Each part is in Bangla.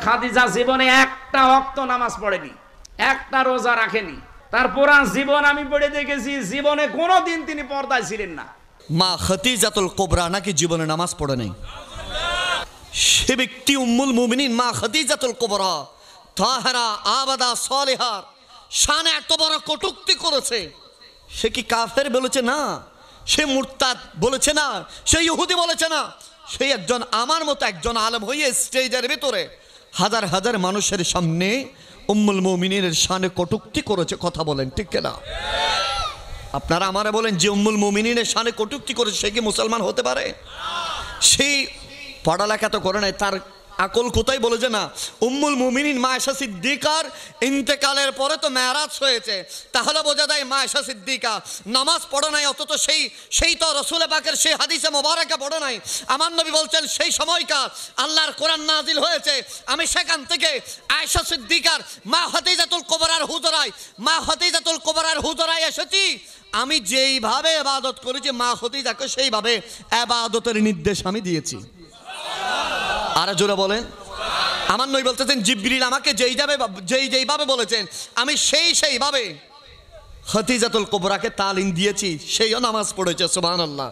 খাদিজা জীবনে একটা ওয়াক্ত নামাজ পড়েনি, একটা রোজা রাখেনি। তার পুরা জীবন আমি পড়ে দেখেছি, জীবনে কোনোদিন তিনি পর্দায় ছিলেন না। মা খাদিজাতুল কুবরা নাকি জীবনে নামাজ পড়ে নাই। সে ব্যক্তি উম্মুল মুমিনিন মা খাদিজাতুল কুবরা তাহেরা আবাদা সালেহা শানে এত বড় কটূক্তি করেছে। সে কি কাফের বলেছে না, সে মুরতাদ বলেছে না, সে ইহুদি বলেছে না, সেই একজন আমার মতো একজন আলেম হয়ে স্টেজের ভিতরে হাজার হাজার মানুষের সামনে উম্মুল মুমিনিনের শানে কটূক্তি করেছে। কথা বলেন ঠিক কিনা? আপনারা আমারে বলেন, যে উম্মুল মুমিনিনের শানে কটূক্তি করেছে সে কি মুসলমান হতে পারে? সেই পড়ালেখা তো করে নাই, তার আকল কোথায় বলেছে না। উম্মুল মুমিনিন মা আয়েশা সিদ্দিকার ইন্তেকালের পরে তো মেরাজ হয়েছে, তাহলে বোঝা যায় মা আয়েশা সিদ্দিকা নামাজ পড়ে নাই, অথচ সেই তো রাসূল পাকের সেই হাদিসে মোবারকা পড়ে নাই। আমার নবী বলছেন সেই সময়কার আল্লাহর কোরআন নাজিল হয়েছে, আমি সেখান থেকে আয়েশা সিদ্দিকার মা খাদিজাতুল কুবরার হুজরায় এসেছি। আমি যেইভাবে ইবাদত করেছি মা খাদিজাকে সেইভাবে ইবাদতের নির্দেশ আমি দিয়েছি। আর জোরে বলেন। আমার নবী বলতেছেন জিবরিল আমাকে যেইভাবে বলেছেন আমি সেইভাবে খাদিজাতুল কুবরাকে তালিম দিয়েছি, সেইও নামাজ পড়েছে। সুবহানাল্লাহ।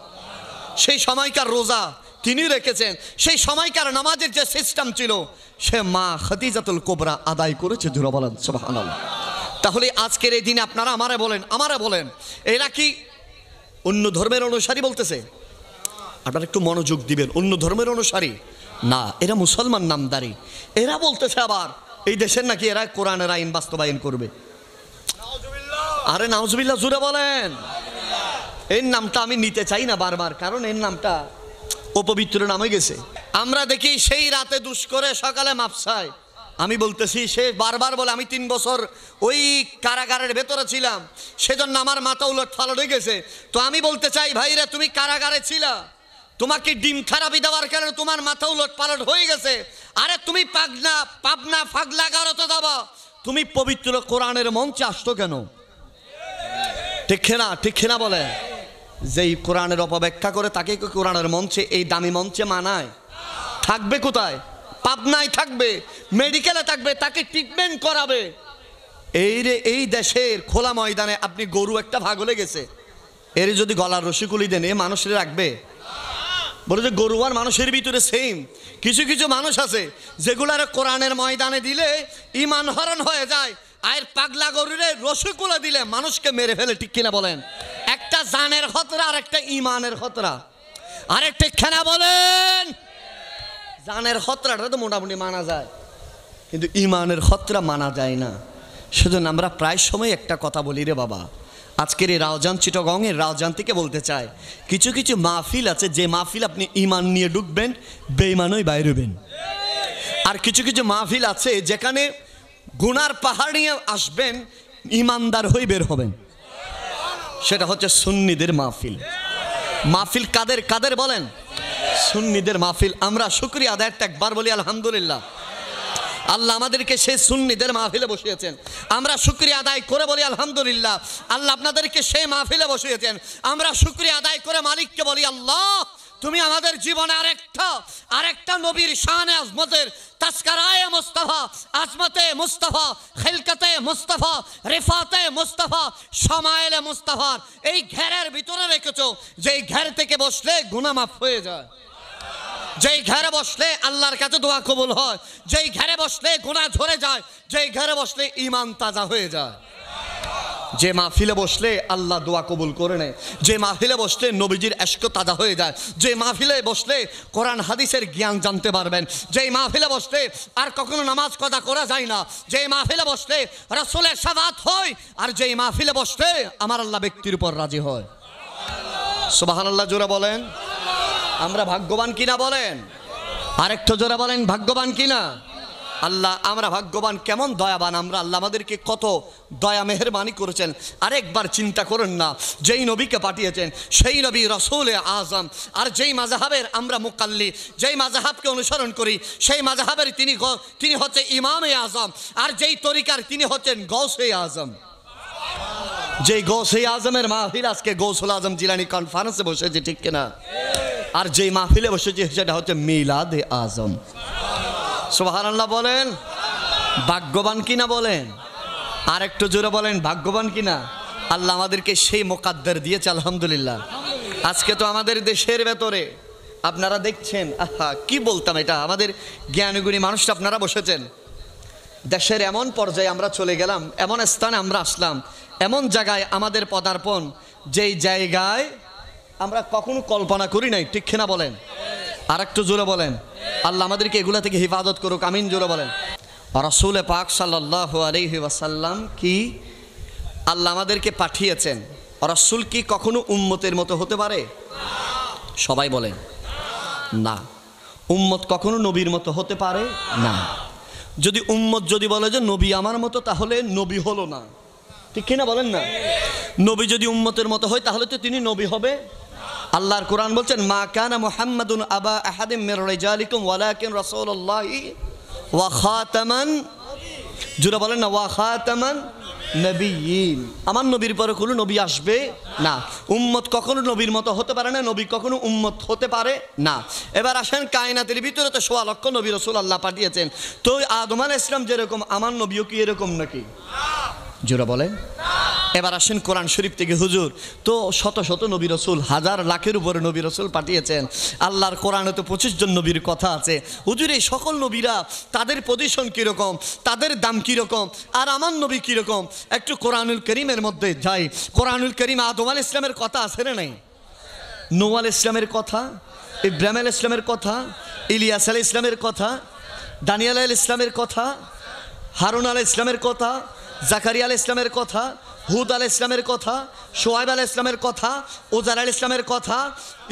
সেই সময়কার রোজা তিনি রেখেছেন, সেই সময়কার নামাজের যে সিস্টেম ছিল সে মা খাদিজাতুল কুবরা আদায় করেছে। জোরে বলেন সুবহানাল্লাহ। তাহলে আজকের এই দিনে আপনারা আমারে বলেন এরা কি অন্য ধর্মের অনুসারী বলতেছে? আপনারা একটু মনোযোগ দিবেন। অন্য ধর্মের অনুসারী না, এরা মুসলমান নামদারি। এরা বলতেছে আবার এই দেশের নাকি এরা কোরআনের আইন বাস্তবায়ন করবে। আরে নাউজুবিল্লাহ, জোরে বলেন। এর নামটা আমি নিতে চাই না বারবার, কারণ এর নামটা অপবিত্র নাম হয়ে গেছে। আমরা দেখি সেই রাতে দুষ করে সকালে মাপসায়। আমি বলতেছি সে বারবার বলে আমি 3 বছর ওই কারাগারের ভেতরে ছিলাম, সেজন্য আমার মাথা উলট ফালট হয়ে গেছে। তো আমি বলতে চাই ভাইরা, তুমি কারাগারে ছিলা, তোমাকে ডিম খারাপি দেওয়ার কারণে তোমার মাথা উলট পালট হয়ে গেছে। আরে তুমি পাবনা ফাগলা গারতে যাবা, তুমি পবিত্র কোরআনের মঞ্চে আসতো কেন? ঠিক না বলে? যেই কোরআনের অপব্যাখ্যা করে তাকে কোরআনের মঞ্চে, এই দামি মঞ্চে মানায়? থাকবে কোথায়? পাবনায় থাকবে, মেডিকেলে থাকবে, তাকে ট্রিটমেন্ট করাবে। এই দেশের খোলা ময়দানে আপনি গরু একটা ভাগ হলে গেছে, এর যদি গলার রশি খুলি দেন এ মানুষের রাখবে? বলে যে গরু আর মানুষের ভিতরে সেম। কিছু মানুষ আছে যেগুলার কোরআনের ময়দানে দিলে ইমান হরণ হয়ে যায়, আর পাগলা গরুরে রসগোল্লা দিলে মানুষকে মেরে ফেলে। ঠিক কিনা বলেন? একটা জানের খতরা আর একটা ইমানের খতরা। আরে ঠিক কিনা বলেন? জানের খতরাটা তো মোটামুটি মানা যায়, কিন্তু ইমানের খতরা মানা যায় না। সেজন্য আমরা প্রায় সময় একটা কথা বলি, রে বাবা, আজকের এই রাউজান চিটাগংয়ের রাউজান থেকে বলতে চাই, কিছু মাহফিল আছে যে মাহফিল আপনি ইমান নিয়ে ঢুকবেন, বেঈমানই বাইরে হবেন। আর কিছু মাহফিল আছে যেখানে গুনার পাহাড় নিয়ে আসবেন, ইমানদার হয়ে বের হবেন। সেটা হচ্ছে সুন্নিদের মাহফিল। মাহফিল কাদের বলেন? সুন্নিদের মাহফিল। আমরা শুকরিয়া আদায় একবার বলি আলহামদুলিল্লাহ। আল্লাহ আমাদেরকে সেই সুন্নিদের মাহফিলে বসিয়েছেন, আমরা শুকরিয়া আদায় করে বলি আলহামদুলিল্লাহ। আল্লাহ আপনাদেরকে সেই মাহফিলে বসিয়েছেন, আমরা শুকরিয়া আদায় করে মালিককে বলি আল্লাহ তুমি আমাদের জীবনে আরেকটা নবীর শানে আজমতের তাসকারায়ে মুস্তাফা, আজমতে মুস্তাফা, খিলকতে মুস্তাফা, রিফাতে মুস্তাফা, শামায়েলে মুস্তাফার এই ঘেরের ভিতরে রেখেছো, যেই ঘের থেকে বসলে গুনাহ মাফ হয়ে যায়, যেই ঘরে বসলে আল্লাহর কাছে দোয়া কবুল হয়, যেই ঘরে বসলে গুনাহ ঝরে যায়, যেই ঘরে বসলে ঈমান তাজা হয়ে যায়, যে মাহফিলে বসলে আল্লাহ দোয়া কবুল করে নেয়, যে মাহফিলে বসলে নবীজির ইশক তাজা হয়ে যায়, যে মাহফিলে বসলে কোরআন হাদিসের জ্ঞান জানতে পারবেন, যেই মাহফিলে বসলে আর কখনো নামাজ কাজা করা যায় না, যেই মাহফিলে বসলে রাসূলের শাফাত হয়, আর যেই মাহফিলে বসলে আমার আল্লাহ ব্যক্তির উপর রাজি হয়। সুবহানাল্লাহ, জোরে বলেন। আমরা ভাগ্যবান কিনা বলেন? আরেকটু জোরে বলেন, ভাগ্যবান কিনা? আল্লাহ আমরা ভাগ্যবান। কেমন দয়াবান আমরা! আল্লাহ আমাদেরকে কত দয়া মেহেরবানি করেছেন। আরেকবার চিন্তা করেন না, যেই নবীকে পাঠিয়েছেন সেই নবী রাসূলে আজম, আর যেই মাযহাবের আমরা মুকাল্লি, যেই মাযহাবকে অনুসরণ করি সেই মাযহাবের তিনি হচ্ছে ইমামে আজম, আর যেই তরিকার তিনি হচ্ছেন গৌসে আজম। যেই গৌসে আজমের মাহফিল আজকে গৌসুল আজম জিলানী কনফারেন্সে বসেছে, ঠিক কিনা? আর যেই মাহফিলে বসেছে সেটা হচ্ছে মিলাদে আজম। সুবহানাল্লাহ বলেন। ভাগ্যবান কিনা বলেন, আর একটু জোরে বলেন ভাগ্যবান কিনা। আল্লাহ আমাদেরকে সেই মোকাদ্দার দিয়েছে, আলহামদুলিল্লাহ। আজকে তো আমাদের দেশের ভেতরে আপনারা দেখছেন, আহা কি বলতাম, এটা আমাদের জ্ঞানীগুণী মানুষটা আপনারা বসেছেন। দেশের এমন পর্যায়ে আমরা চলে গেলাম, এমন স্থানে আমরা আসলাম, এমন জায়গায় আমাদের পদার্পণ, যেই জায়গায় আমরা কখনো কল্পনা করি নাই, ঠিক কিনা বলেন। আর একটু জোরে বলেন। আল্লাহ আমাদেরকে এগুলা থেকে হিফাজত করুক, আমিন জোরে বলেন। রাসূল পাক সাল্লাল্লাহু আলাইহি ওয়াসাল্লাম কি আল্লাহ আমাদেরকে পাঠিয়েছেন। রাসূল কি কখনো উম্মতের মতো হতে পারে? সবাই বলেন না। উম্মত কখনো নবীর মতো হতে পারে না। যদি উম্মত যদি বলে যে নবী আমার মতো, তাহলে নবী হলো না, ঠিক কিনা বলেন না। নবী যদি উম্মতের মতো হয় তাহলে তো তিনি নবী হবে। আল্লাহর কোরআন বলছেন, মা কানা মুহাম্মাদুন আবা আহাদিম মির রিজালিকুম ওয়ালাকিন রাসূলুল্লাহি ওয়া খাতামান, জোরে বলেন না, ওয়া খাতামান নবিয়্যিন। আমার নবীর পরে কোনো নবী আসবে না। উম্মত কখনো নবীর মতো হতে পারে না, নবী কখনো উম্মত হতে পারে না। এবার আসেন, কায়নাতের ভিতরে তো ১৬ লক্ষ নবী রাসূল আল্লাহ পাঠিয়েছেন। তো আদম আলাইহিস সালাম যেরকম, আমার নবীও কি এরকম নাকি? জোরে বলেন। এবার আসেন কোরআন শরীফ থেকে, হুজুর তো শত শত নবী রাসূল, হাজার লাখের উপরে নবী রাসূল পাঠিয়েছেন। আল্লাহর কোরআনে তো 25 জন নবীর কথা আছে। হুজুর এই সকল নবীরা তাদের পজিশন কীরকম, তাদের দাম কীরকম, আর আমার নবী কীরকম? একটু কোরআনুল করিমের মধ্যে যাই। কোরআনুল করিম আদম আলাইহিস সালামের কথা আছে না নাই? নূহ আলাইহিস সালামের কথা, ইব্রাহিম আলাইহিস সালামের কথা, ইলিয়াস আলাইহিস সালামের কথা, দানিয়েল আলাইহিস সালামের কথা, হারুন আলাইহিস সালামের কথা, জাকারিয়া আলাইহিস সালামের কথা, হুদ আলাইহিস সালামের কথা, শুআয়ব আলাইহিস সালামের কথা, উজার আলাইহিস সালামের কথা,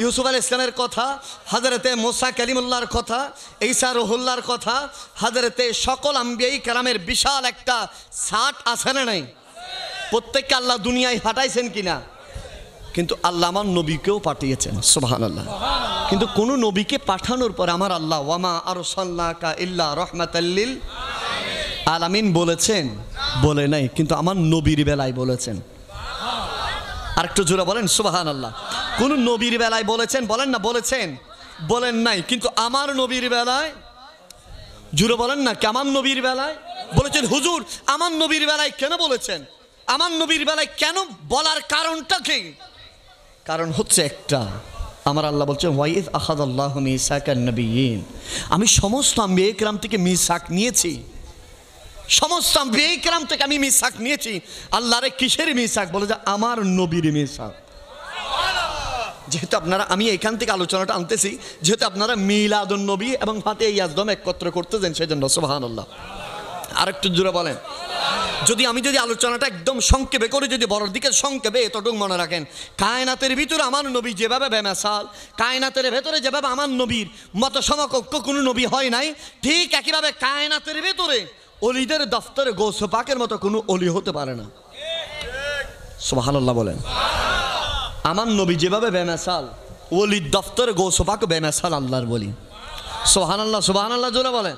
ইউসুফ আলাইহিস সালামের কথা, হযরতে মুসা কালিমুল্লাহর কথা, ঈসা রুহুল্লাহর কথা, হযরতে সকল আম্বিয়াই কেরামের বিশাল একটা সাট আছে না নাই? প্রত্যেককে আল্লাহ দুনিয়ায় পাঠাইছেন কিনা? কিন্তু আল্লাহ আমার নবীকেও পাঠিয়েছেন, সুবহানাল্লাহ। কিন্তু কোন নবীকে পাঠানোর পর আমার আল্লাহ ওয়ামা আরসালনাকা ইল্লা রাহমাতাল লিল আলামিন বলেছেন? বলে নাই, কিন্তু আমার নবীর বেলায় বলেছেন। আর একটু জোরে বলেন সুবহানাল্লাহ। কোন নবীর বেলায় বলেছেন? বলেন না বলেছেন? বলেন নাই, কিন্তু আমার নবীর বেলায়, জোরে বলেন না, আমার নবীর বেলায় বলেছেন। হুজুর আমার নবীর বেলায় কেন বলেছেন? আমার নবীর বেলায় কেন বলার কারণটা কি? কারণ হচ্ছে একটা, আমার আল্লাহ বলছেন ওয়াইদ আখাযাল্লাহু মিসাকান নাবিয়্যিন, আমি সমস্ত আম্বিয়া কিরাম থেকে মিসাক নিয়েছি। সমস্ত আম্বিয়া কিরাম থেকে আমি মিসাক নিয়েছি। আল্লাহরে কিসের মিসাক? বলে যে আমার নবীর মিসাক। যেহেতু আপনারা, আমি এখান থেকে আলোচনাটা আনতেছি, যেহেতু আপনারা মিলাদুন নবী এবং ফাতিহা ইয়াজদম একত্র করতেছেন, সেজন্য সুবহানাল্লাহ। আরেকটু জোরে বলেন। যদি আমি আলোচনাটা একদম সংক্ষেপে করে, যদি বড়র দিকে সংক্ষেপে এতটুকু মনে রাখেন, কায়নাতের ভিতরে আমার নবী যেভাবে বেমেসাল, কায়নাতের ভেতরে যেভাবে আমার নবীর মত সমকক্ষ কোনো নবী হয় নাই, ঠিক একইভাবে কায়নাতের ভেতরে অলিদের দফতরে গৌস পাকের মতো কোনো অলি হতে পারে না। সুবহানাল্লাহ বলেন। আমার নবী যেভাবে বেমেসাল, অলির দফতরে গৌস পাক বেমেসাল, আল্লাহর বলি। সুবহানাল্লাহ, সুবহানাল্লাহ জোরে বলেন।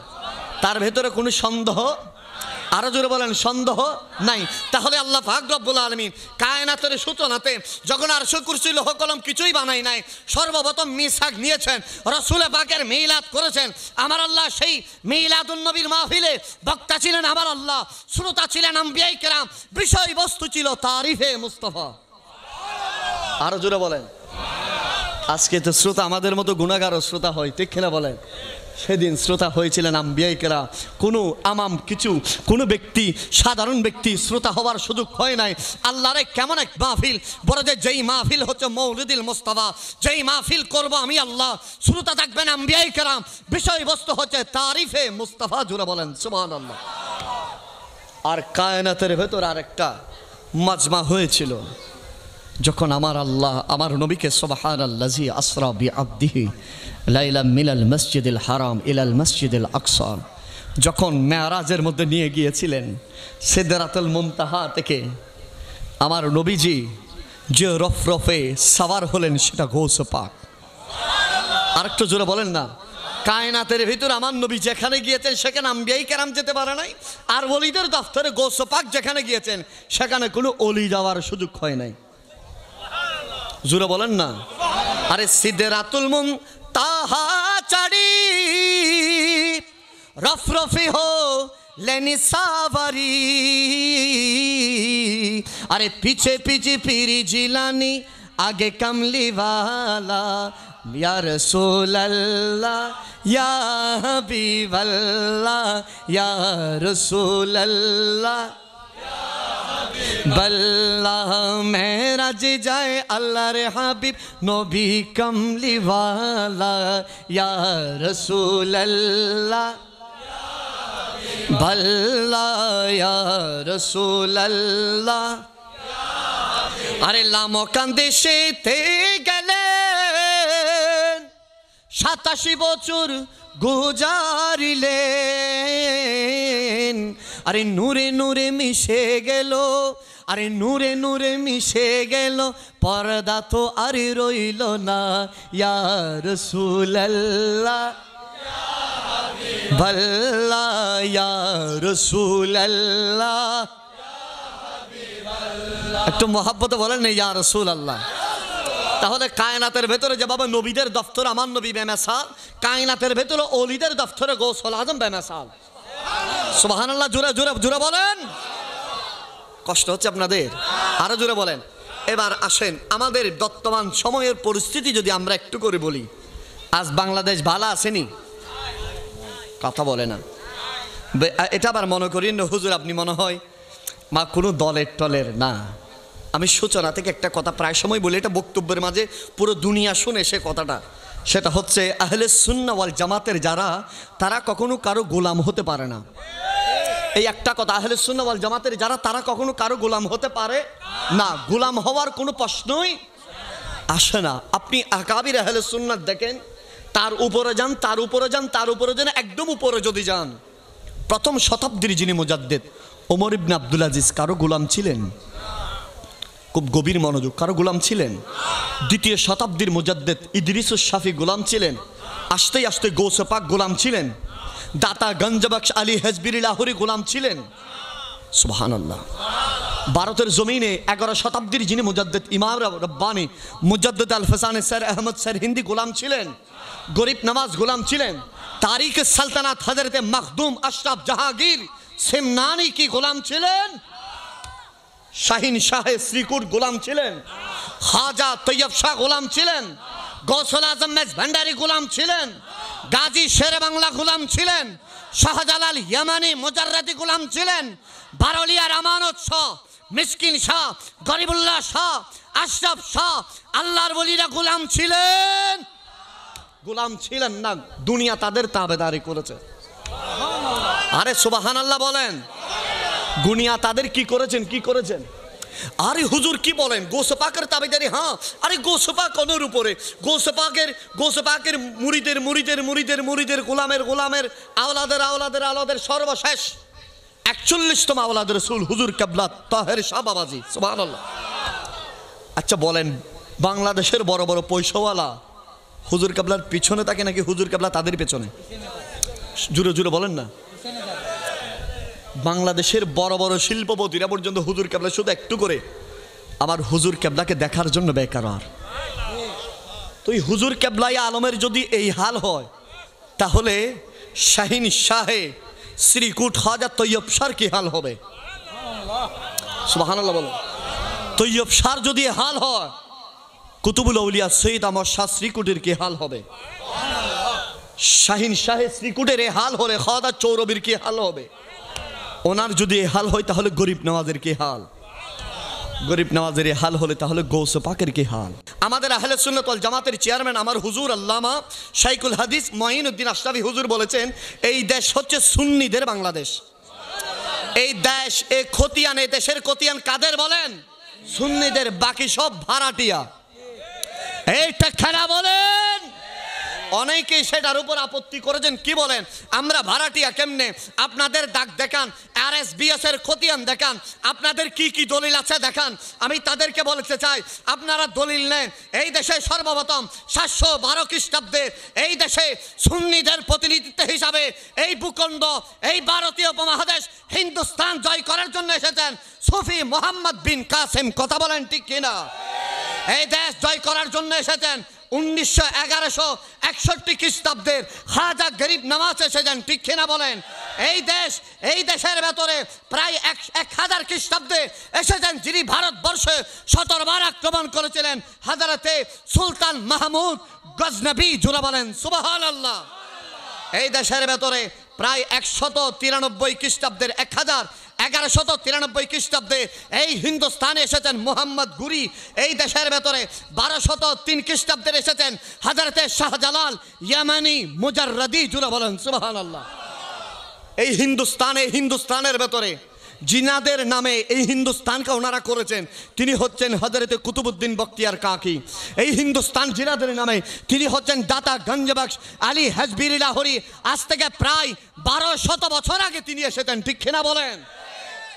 তার ভেতরে কোনো সন্দেহ, আরো জোরে বলেন, সন্দেহ নাই। তাহলে আল্লাহ পাক রব্বুল আলামিন কায়নাতের সূচনাতে যখন আরশ কুরসি লৌহ কলম কিছুই বানাই নাই, সর্বপ্রথম মিসাক নিয়েছেন, রাসূল পাকের মিলাদ করেছেন। আমার আল্লাহ সেই মিলাদুন নবীর মাহফিলে বক্তা ছিলেন আমার আল্লাহ, শ্রোতা ছিলেন আম্বিয়ায়ে কেরাম, বিষয়বস্তু ছিল তারিফে মুস্তাফা। আরো জোরে বলেন। আজকে তো শ্রোতা আমাদের মতো গুনাহগার শ্রোতা হয়, ঠিক কিনা বলেন? সেদিন শ্রোতা হয়েছিলেন আম্বিয়ায়ে কেরাম। কোনো ব্যক্তি, সাধারণ ব্যক্তি শ্রোতা হওয়ার সুযোগ হয় নাই। আল্লাহরে কেমন এক মাহফিল, বড় যেই মাহফিল হচ্ছে মৌলিদুল মুস্তাফা, যেই মাহফিল করব আমি আল্লাহ, শ্রোতা থাকবেন আম্বিয়ায়ে কেরাম, বিষয়বস্তু হচ্ছে তারিফে মুস্তাফা। জোরে বলেন সুবহানাল্লাহ। আর কায়নাতের ভেতর আরেকটা মাজমা হয়েছিল, যখন আমার আল্লাহ আমার নবীকে সুবহানাল্লাযী আসরা বিআবদিহি লাইলাম মিনাল মসজিদিল হারাম ইলাল মসজিদিল আকসা, যখন মেরাজের মধ্যে নিয়ে গিয়েছিলেন সিদরাতুল মুনতাহা থেকে, আমার নবীজি যে রফরফে সাওয়ার হলেন সেটা গৌস পাক। আরেকটু জোরে বলেন না। কায়নাতের ভিতর আমার নবী যেখানে গিয়েছেন সেখানে আম্বিয়ায়ে কেরাম যেতে পারে নাই, আর ওলিদের দফতরে গৌস পাক যেখানে গিয়েছেন সেখানে কোনো ওলি যাওয়ার সুযোগ হয় নাই। জোরে বলেন না। আরে সিদরাতুল মুনতাহা চাড়ি रफरफी हो लेनी सावरी, अरे पीछे पीछे पीरी जिलानी आगे कमली वाला, या रसूल अल्लाह या हबीब अल्लाह या रसूल अल्लाह बल्ला मेरा जी जाए अल्लाह रे हबीब नबी कमली वाला, या रसूल अल्लाह बल्ला या रसूल अल्लाह। अरे लामकान देशेते গেলেন 87 বছর গুজারিলেন, আরে নূরে নূরে মিশে গেল, আরে নূরে নূরে মিশে গেল, পর্দা তো আর রইল না, ইয়া রাসূলুল্লাহ বল্লা ইয়া রাসূলুল্লাহ। একটু মহব্বতে বলেন না ইয়া রাসূলুল্লাহ। তাহলে কায়নাতের ভেতরে যেভাবে নবীদের দফতর আমার নবী বেমিসাল, কায়নাতের ভেতরে ওলিদের দফতরে গৌসুল আজম বেমিসাল। সুবহানাল্লাহ, জোরে জোরে জোরে বলেন। কষ্ট হচ্ছে আপনাদের? আরো জোরে বলেন। এবার আসেন আমাদের বর্তমান সময়ের পরিস্থিতি যদি আমরা একটু করে বলি। আজ বাংলাদেশ ভালো আসেনি, কথা বলে না। এটা আবার মনে করি হুজুর আপনি মনে হয় মা কোনো দলের টলের না। আমি সূচনা থেকে একটা কথা প্রায় সময় বলি, এটা বক্তব্যের মাঝে পুরো দুনিয়া শুনে সে কথাটা, সেটা হচ্ছে আহলে সুন্নাহ ওয়াল জামাতের যারা, তারা কখনো কারো গোলাম হতে পারে না। এই একটা কথা, আহলে সুন্নাহ ওয়াল জামাতের যারা, তারা কখনো কারো গোলাম হতে পারে না। গোলাম হওয়ার কোনো প্রশ্নই আসে না। আপনি আকাবির আহলে সুন্নাত দেখেন, তার উপরে যান, তার উপরে যান, তার উপরে যান, একদম উপরে যদি যান, প্রথম শতাব্দীর যিনি মুজাদ্দিদ ওমর ইবনে আব্দুল আজিজ কারো গোলাম ছিলেন? খুব গভীর মনোযোগ, কারো গোলাম ছিলেন? দ্বিতীয় শতাব্দীর মুজাদ্দিদ ইদ্রিসুস শাফি গোলাম ছিলেন। আস্তে আস্তে গৌসে পাক গোলাম ছিলেন। দাতা গঞ্জবক্স আলী হেজবির লাহোরি গোলাম ছিলেন। সুবহানাল্লাহ। ভারতের জমিনে 11 শতাব্দীর যিনি মুজাদ্দিদ ইমাম রব্বানি মুজাদ্দিদ আল ফসানে স্যার আহমদ স্যার হিন্দি গোলাম ছিলেন। গরিব নওয়াজ গোলাম ছিলেন। তারিখ সালতানাত হযরতে মখদুম আশরাফ জাহাঙ্গীর সিমনানি কি গোলাম ছিলেন। শাহিন শাহে শ্রীকুট গোলাম ছিলেন। খাজা তৈয়ব শাহ গোলাম ছিলেন। গৌসুল আজম মেজ ভান্ডারী গোলাম ছিলেন। গাজী শেরে বাংলা গোলাম ছিলেন। শাহজালাল ইয়ামানি মুজাররাদি গোলাম ছিলেন। বারলিয়ার আমানত শাহ, মিসকিন শাহ, গরিবুল্লাহ শাহ, আশরাফ শাহ, আল্লাহর ওলিরা গোলাম ছিলেন। গোলাম ছিলেন না, দুনিয়া তাদের তাবেদারি করেছে। আরে সুবহানাল্লাহ বলেন। দুনিয়া তাদের কি করেছেন, কি করেছেন? আরে হুজুর কি বলেন, গৌসে পাকের তাবেদারি? হ্যাঁ, আরে গৌসে পাক কোনের উপরে? গৌসে পাকের মুরিদের মুরিদের মুরিদের মুরিদের গোলামের গোলামের আওলাদের আওলাদের আওলাদের সর্বশেষ 41তম আওলাদ রাসূল হুজুর কিবলা তাহের শাহ বাবাজি। সুবহানাল্লাহ। আচ্ছা বলেন, বাংলাদেশের বড় বড় পয়সাওয়ালা হুজুর কিবলার পিছনে থাকে নাকি হুজুর কিবলা তাদের পেছনে? জুড়ে জুড়ে বলেন না। বাংলাদেশের বড় বড় শিল্পপতিরা পর্যন্ত হুজুর কিবলা শুধু একটু করে আবার হুজুর কিবলাকে দেখার জন্য বেকার। তো এই হুজুর কিবলাই আলমের যদি এই হাল হয়, তাহলে শাহিন শাহে শ্রীকুট খাজা তৈয়ব শাহর কি হাল হবে? সুবহানাল্লাহ বলো। তৈয়ব শাহর যদি হাল হয়, কুতুবুল আউলিয়া সৈয়দ আহমদ শাহ শ্রীকুটের কি হাল হবে? শাহিন শাহে শ্রীকুটের এই হাল হলে খাজা চৌরবির কি হাল হবে? ওনার যদি এই হাল হয়, তাহলে গরিব নওয়াজের কি হাল? গরিব নওয়াজের এই হাল হলে তাহলে গৌসে পাকের কি হাল? আমাদের আহলে সুন্নাত ওয়াল জামাতের চেয়ারম্যান আমার হুজুর আল্লামা শাইখুল হাদিস মঈনুদ্দিন আশরাফি হুজুর বলেছেন, এই দেশ হচ্ছে সুন্নিদের বাংলাদেশ। এই দেশ, এই খতিয়ান, এই দেশের খতিয়ান কাদের বলেন? সুন্নিদের, বাকি সব ভাড়াটিয়া। এইটা খেলা বলেন। অনেকেই সেটার উপর আপত্তি করেছেন, কি বলেন আমরা ভাড়াটিয়া কেমনে? আপনাদের দাগ দেখান, আরএসবিএস এর খতিয়ান দেখান, আপনাদের কি কি দলিল আছে দেখান। আমি তাদেরকে বলতে চাই, আপনারা দলিল নেন। এই দেশে সর্বপ্রথম 712 খ্রিস্টাব্দে এই দেশে সুন্নিদের প্রতিনিধিত্ব হিসাবে এই ভূখণ্ড, এই ভারতীয় উপমহাদেশ হিন্দুস্তান জয় করার জন্য এসেছেন সুফি মোহাম্মদ বিন কাসেম। কথা বলেন ঠিক কিনা? এই দেশ জয় করার জন্য এসেছেন। 1961 খ্রিস্টাব্দের খাজা গরিব নওয়াজ এসেছেন, ঠিক কিনা বলেন? এই দেশের ভেতরে প্রায় 1000 খ্রিস্টাব্দে এসেছেন যিনি ভারতবর্ষে 17 বার আক্রমণ করেছিলেন, হযরতে সুলতান মাহমুদ গজনবী। জোরে বলেন সুবহানাল্লাহ। এই দেশের ভেতরে প্রায় 193 খ্রিস্টাব্দের 1193 খ্রিস্টাব্দে এই হিন্দুস্তানে এসেছেন মোহাম্মদ গুরি। এই দেশের ভেতরে 1203 খ্রিস্টাব্দে এসেছেন হযরতে শাহজালাল ইয়ামানি মুজাররদি। জোরে বলেন সুবহানাল্লাহ। এই হিন্দুস্তানের ভেতরে জিনাদের নামে এই হিন্দুস্তানকে ওনারা করেছেন, তিনি হচ্ছেন হযরতে কুতুবউদ্দিন বখতিয়ার কাকি। এই হিন্দুস্তান জিনাদের নামে তিনি হচ্ছেন দাতা গঞ্জবখশ আলী হাজবিরি লাহোরি। আজ থেকে প্রায় 1200 বছর আগে তিনি এসেছেন, ঠিক কিনা বলেন?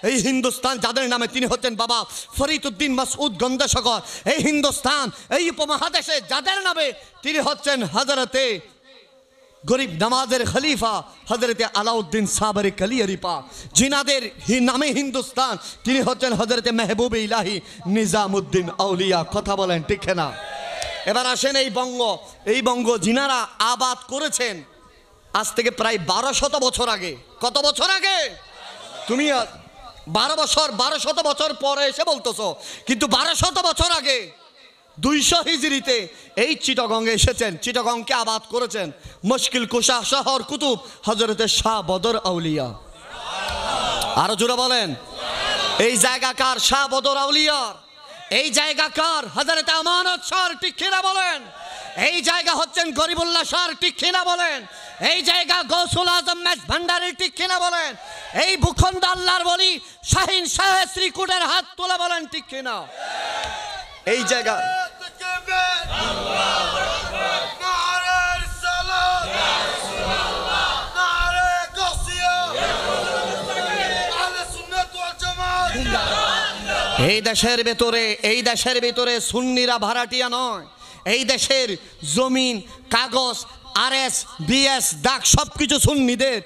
এই হিন্দুস্তান যাদের নামে তিনি হচ্ছেন বাবা ফরিদউদ্দিন মাসউদ গঙ্গাসাগর। এই হিন্দুস্তান এই উপমহাদেশে যাদের নামে তিনি হচ্ছেন হযরতে গরিব নওয়াজের খলিফা হযরতে আলাউদ্দিন সাবরে কালিয়ারিপা। জিনাদের নামে হিন্দুস্তান তিনি হচ্ছেন হযরতে মেহবুবে ইলাহি নিজামুদ্দিন আউলিয়া। কথা বলেন ঠিক না? এবার আসেন এই বঙ্গ জিনারা আবাদ করেছেন আজ থেকে প্রায় 1200 বছর আগে। কত বছর আগে? তুমি 1200 বছর পরে এসে বলতেছো, কিন্তু 1200 বছর আগে 200 হিজরিতে এই চিটাগংয়ে এসেছেন, চিটাগংকে আবাদ করেছেন মুশকিল কুশা শহর কুতুব হযরতে শাহ বদর আউলিয়া। আরো জোরে বলেন এই জায়গাকার শাহ বদর আউলিয়ার, এই জায়গাকার হযরতে আমানত শাহ, ঠিক কিনা বলেন? এই জায়গা হচ্ছেন গরিবুল্লাহ শাহ, ঠিক কিনা বলেন? এই জায়গা গৌসুল আজম মেজ ভান্ডারী, ঠিক কিনা বলেন? এই ভূখণ্ড আল্লাহর বলি শাহিন শাহ শ্রীকুটের হাত তোলা, বলেন ঠিক কিনা? এই জায়গা এই দেশের ভেতরে সুন্নিরা ভাড়াটিয়া নয়। এই দেশের জমিন কাগজ আরএস বিএস ডাক সবকিছু সুন্নিদের।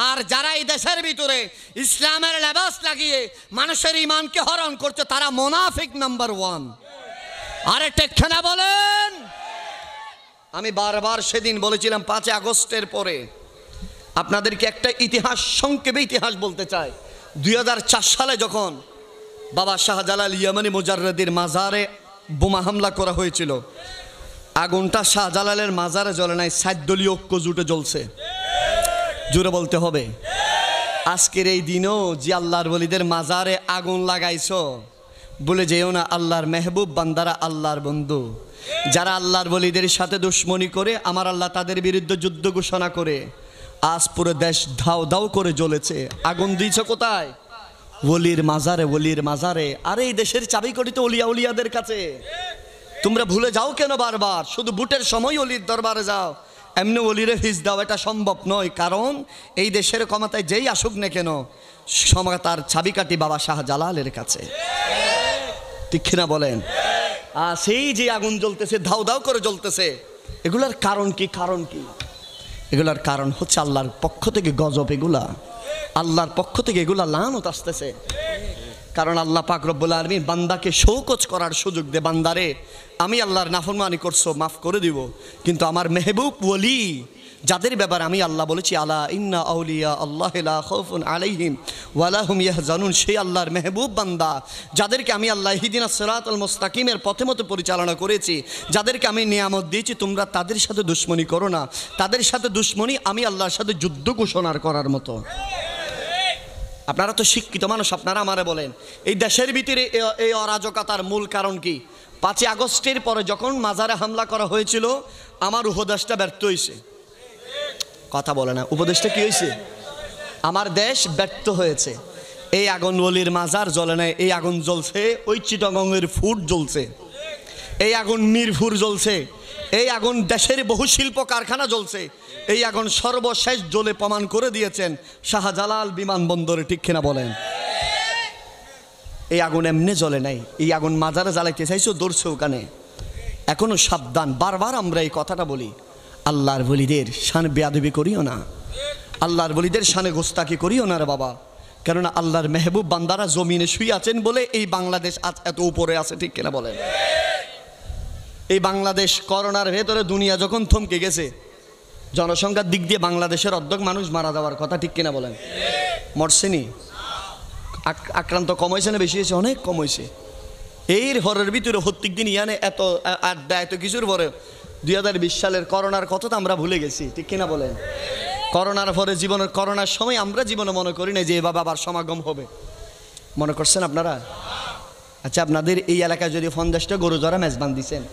আর যারা এই দেশের ভিতরে ইসলামের লেবাস লাগিয়ে মানুষের ঈমানকে হরণ করছে তারা মুনাফিক নাম্বার 1। আরে ঠিক না বলেন? আমি বারবার সেদিন বলেছিলাম 5 আগস্টের পরে আপনাদেরকে একটা ইতিহাস, সংক্ষেপে ইতিহাস বলতে চাই। 2004 সালে যখন বাবা শাহজালাল ইয়ামানি মুজাররদির মাজারে বোমা হামলা করা হয়েছিল, আগুনটা শাহজালালের মাজারে জ্বলে নাই, 7 দলীয় ঐক্য জুটে জ্বলছে। জোরে বলতে হবে। আজকের এই দিনও যে আল্লাহর ওলিদের মাজারে আগুন লাগাইছো, বলে যেও না আল্লাহর মেহবুব বান্দারা আল্লাহর বন্ধু। যারা আল্লাহর ওলিদের সাথে দুশ্মনী করে আমার আল্লাহ তাদের বিরুদ্ধে যুদ্ধ ঘোষণা করে আজ পুরো দেশ ধাও ধাও করে জ্বলেছে। আগুন দিয়েছ কোথায়? ওলির মাজারে। আর এই দেশের চাবিকড়ি তো উলিয়াদের কাছে। তোমরা ভুলে যাও কেন বারবার? শুধু বুটের সময় অলির দরবারে যাও, এমনি অলিরে ফিস দাও, এটা সম্ভব নয়। কারণ এই দেশের ক্ষমতায় যেই আসুক না কেন তার চাবিকাঠি বাবা শাহজালালের কাছে, ঠিক না বলেন? আর সেই যে আগুন জ্বলতেছে, ধাও ধাও করে জ্বলতেছে, এগুলার কারণ কি? এগুলার কারণ হচ্ছে আল্লাহর পক্ষ থেকে গজব। এগুলা আল্লাহর পক্ষ থেকে এগুলা লানত আসতেছে। কারণ আল্লাহ পাক রব্বুল আলামিন বান্দাকে শৌকত করার সুযোগ দে, বান্দারে আমি আল্লাহর নাফরমানি করছো মাফ করে দিব, কিন্তু আমার মেহবুব ওলি যাদের ব্যাপারে আমি আল্লাহ বলেছি আলা ইন্না আউলিয়া আল্লাহ লা খাউফুন আলাইহিম ওয়া লা হুম ইয়াহজানুন, সেই আল্লাহর মেহবুব বান্দা যাদেরকে আমি আল্লাহ ইহদিনাস সিরাতাল মুস্তাকিমের পথে মতো পরিচালনা করেছি, যাদেরকে আমি নিয়ামত দিয়েছি, তোমরা তাদের সাথে দুশমনি করো না। তাদের সাথে দুশমনি আমি আল্লাহর সাথে যুদ্ধ ঘোষণা করার মতো। আপনারা তো শিক্ষিত মানুষ, আপনারা আমারে বলেন এই দেশের ভিতরে এই অরাজকতার মূল কারণ কি? 5 আগস্টের পরে যখন মাজারে হামলা করা হয়েছিল আমার উপদেশটা ব্যর্থ হয়েছে। কথা বলে না, উপদেশটা কি হয়েছে? আমার দেশ ব্যর্থ হয়েছে। এই আগুন ওলির মাজার জ্বলে না, এই আগুন জ্বলছে ওই চিটাগংয়ের ফুট জ্বলছে, এই আগুন মিরপুর জ্বলছে, এই আগুন দেশের বহু শিল্প কারখানা জ্বলছে, এই আগুন সর্বশেষ জ্বলে প্রমাণ করে দিয়েছেন শাহজালাল বিমানবন্দরে, ঠিক কিনা বলেন? এই আগুন এমনি জ্বলে নাই, এই আগুন মাজারে জ্বালাইতে চাইছো, দৌড়ছে ওখানে। এখনো সাবধান, বারবার আমরা এই কথাটা বলি, আল্লাহর ওলিদের শানে বেয়াদবি করিও না, আল্লাহর ওলিদের শানে গোস্তাকি করিও না রে বাবা। কেননা আল্লাহর মেহবুব বান্দারা জমিনে শুয়ে আছেন বলে এই বাংলাদেশ আজ এত উপরে আছে, ঠিক কিনা বলেন? এই বাংলাদেশ করোনার ভেতরে দুনিয়া যখন থমকে গেছে, জনসংখ্যার দিক দিয়ে বাংলাদেশের অর্ধেক মানুষ মারা যাওয়ার কথা, ঠিক কিনা বলেন? মরছেনি? আক্রান্ত কম হয়েছে না বেশি হয়েছে? অনেক কম হয়েছে। এর ঘরের ভিতরে প্রত্যেক দিন ইয়ানে এত আড্ডা, এত কিছুর পরে 2020 সালের করোনার কথা তো আমরা ভুলে গেছি, ঠিক কিনা বলেন? করোনার পরে জীবনের, করোনার সময় আমরা জীবনে মনে করি না যে এভাবে আবার সমাগম হবে। মনে করছেন আপনারা? আচ্ছা, আপনাদের এই এলাকায় যদি 50টা গরু জরা মেজবান দিচ্ছেন,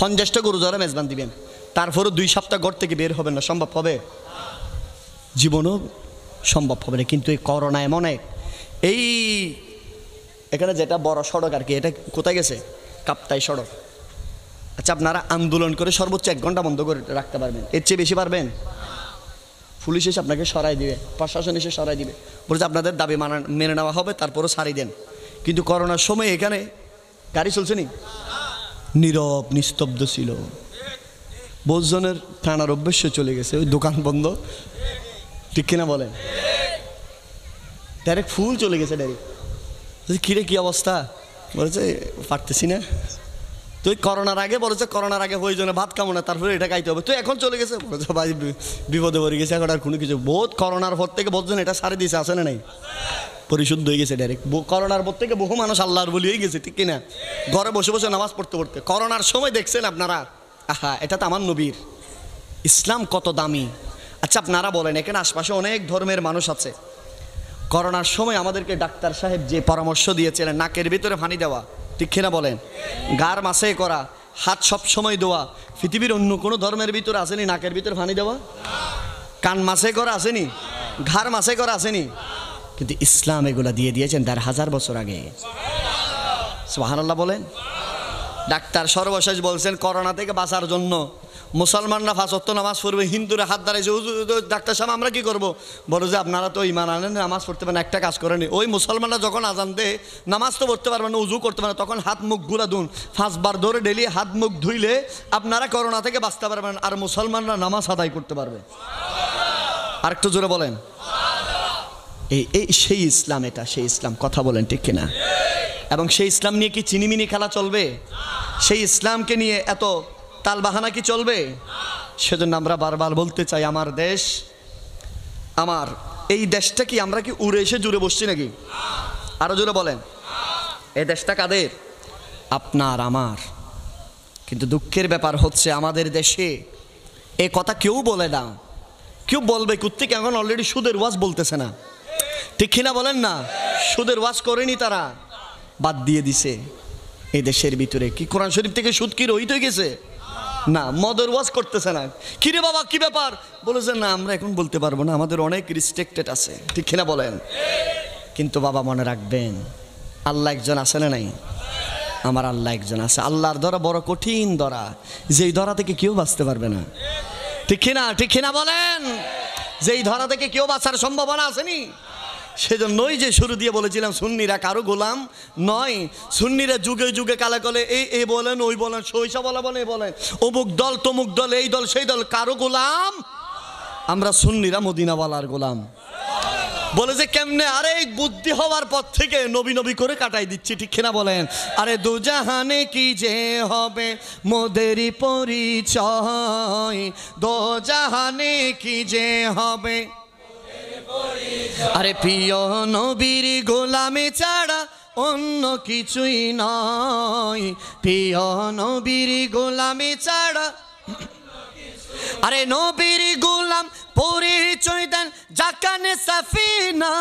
50টা গরু জরা মেজবান দিবেন, তারপরে 2 সপ্তাহ ঘর থেকে বের হবেন না, সম্ভব হবে? জীবনও সম্ভব হবে না। কিন্তু এই করোনা এমন এই এখানে যেটা বড় সড়ক আর কি, এটা কোথায় গেছে? কাপ্তাই সড়ক। আচ্ছা, আপনারা আন্দোলন করে সর্বোচ্চ 1 ঘন্টা বন্ধ করে রাখতে পারবেন? এর চেয়ে বেশি পারবেন? পুলিশ এসে আপনাকে সরাই দিবে, প্রশাসন এসে সরাই দিবে, বলছে আপনাদের দাবি মেনে নেওয়া হবে, তারপরও সারি দেন। কিন্তু করোনার সময় এখানে গাড়ি চলছে নি, নীরব নিস্তব্ধ ছিল। 50 জনের থানার অভ্যস্য চলে গেছে, ওই দোকান বন্ধ, ঠিক কিনা বলেন? ডাইরেক্ট ফুল চলে গেছে, ডাইরেক্ট। কিরে কি অবস্থা? বলেছে পারতেছি না। তুই করোনার আগে বলেছে, করোনার আগে প্রয়োজনে ভাত খাবো না, তারপরে এটা খাইতে হবে, তুই এখন চলে গেছে। বলেছে ভাই বিপদে পড়ে গেছে, এখন আর কোনো কিছু। বহুত করোনার পর থেকে 50 জন এটা সারি দিয়েছে, আসে না নাই? পরিশুদ্ধ হয়ে গেছে ডাইরেক্ট। করোনার পর থেকে বহু মানুষ আল্লাহর বলি হয়ে গেছে, ঠিক কিনা? ঘরে বসে বসে নামাজ পড়তে পড়তে। করোনার সময় দেখছেন আপনারা, আহা, এটা তো আমার নবীর ইসলাম কত দামি। আচ্ছা, আপনারা বলেন, এখানে আশপাশে অনেক ধর্মের মানুষ আছে। করোনার সময় আমাদেরকে ডাক্তার সাহেব যে পরামর্শ দিয়েছিলেন, নাকের ভিতরে পানি দেওয়া, ঠিক কিনা বলেন? গার মাসে করা, হাত সব সময় দেওয়া। পৃথিবীর অন্য কোনো ধর্মের ভিতরে আসেনি নাকের ভিতরে পানি দেওয়া? কান মাসে করা আসেনি? ঘাড় মাসে করা আসেনি? কিন্তু ইসলাম এগুলা দিয়ে দিয়েছেন 1000 বছর আগে। সুবহানাল্লাহ বলেন। ডাক্তার সর্বশেষ বলছেন করোনা থেকে বাঁচার জন্য মুসলমানরা 5 ওয়াক্ত নামাজ পড়বে, হিন্দুরা হাত দাঁড়াইছে। ডাক্তার সাহেব আমরা কি করবো? বলো যে আপনারা তো ইমান আনেন, নামাজ পড়তে পারেন, একটা কাজ করেন। ওই মুসলমানরা যখন আজান দেয়, নামাজ তো পড়তে পারবেন না, উজু করতে পারেন, তখন হাত মুখ গুলা ধুন। 5 বার ধরে ডেলি হাত মুখ ধুইলে আপনারা করোনা থেকে বাঁচতে পারবেন, আর মুসলমানরা নামাজ আদায় করতে পারবে। আর একটু জোরে বলেন। এই সেই ইসলাম, এটা সেই ইসলাম, কথা বলেন ঠিক কিনা? এবং সেই ইসলাম নিয়ে কি চিনিমিনি খেলা চলবে? সেই ইসলামকে নিয়ে এত তালবাহানা কি চলবে? সেজন্য আমরা বারবার বলতে চাই, আমার দেশ, আমার এই দেশটা কি আমরা কি উড়ে এসে জুড়ে বসছি নাকি? আরো জোরে বলেন। এই দেশটা কাদের? আপনার আমার। কিন্তু দুঃখের ব্যাপার হচ্ছে আমাদের দেশে এ কথা কেউ বলে না। কেউ বলবে কোত্থেকে? এখন অলরেডি সুদের ওয়াজ বলতেছে না, ঠিক কিনা বলেন না? সুদের ওয়াজ করেনি, তারা বাদ দিয়ে দিছে। এই দেশের ভিতরে কি কোরআন শরীফ থেকে সুদ কি রহিত হয়ে গেছে? না। মদের ওয়াজ করতেছে না। কিরে বাবা কি ব্যাপার? বলেছে না আমরা এখন বলতে পারবো না, আমাদের অনেক রিস্ট্রিক্টেড আছে, ঠিক কিনা বলেন? কিন্তু বাবা মনে রাখবেন, আল্লাহ একজন আছে না নাই? আমার আল্লাহ একজন আছে। আল্লাহর ধরা বড় কঠিন ধরা, যেই ধরা থেকে কেউ বাঁচতে পারবে না, ঠিক কিনা? ঠিক কিনা বলেন? যেই ধরা থেকে কেউ বাঁচার সম্ভাবনা আসেনি। সেজন্যই যে শুরু দিয়ে বলেছিলাম, সুন্নিরা কারো গোলাম নয়। সুন্নিরা যুগে যুগে কালে কলে এই বলেন, ওই বলেন, সৈসা বলা বলে বলেন, অমুক দল তমুক দল, এই দল সেই দল, কারো গোলাম আমরা সুন্নিরা মদিনাওয়ালার গোলাম। বলে যে কেমনে? আরে এই বুদ্ধি হওয়ার পর থেকে নবী নবী করে কাটাই দিচ্ছি, ঠিক কিনা বলেন? আরে দুজাহানে কি যে হবে মোদেরই পরিচয়, দুজাহানে কি যে হবে। আরে প্রিয় নবীর গোলামি ছাড়া অন্য কিছুই নয়, প্রিয় নবীর গোলামি ছাড়া। আরে নবীর গোলাম পরিচয় দেন জাকানে সাফিনা,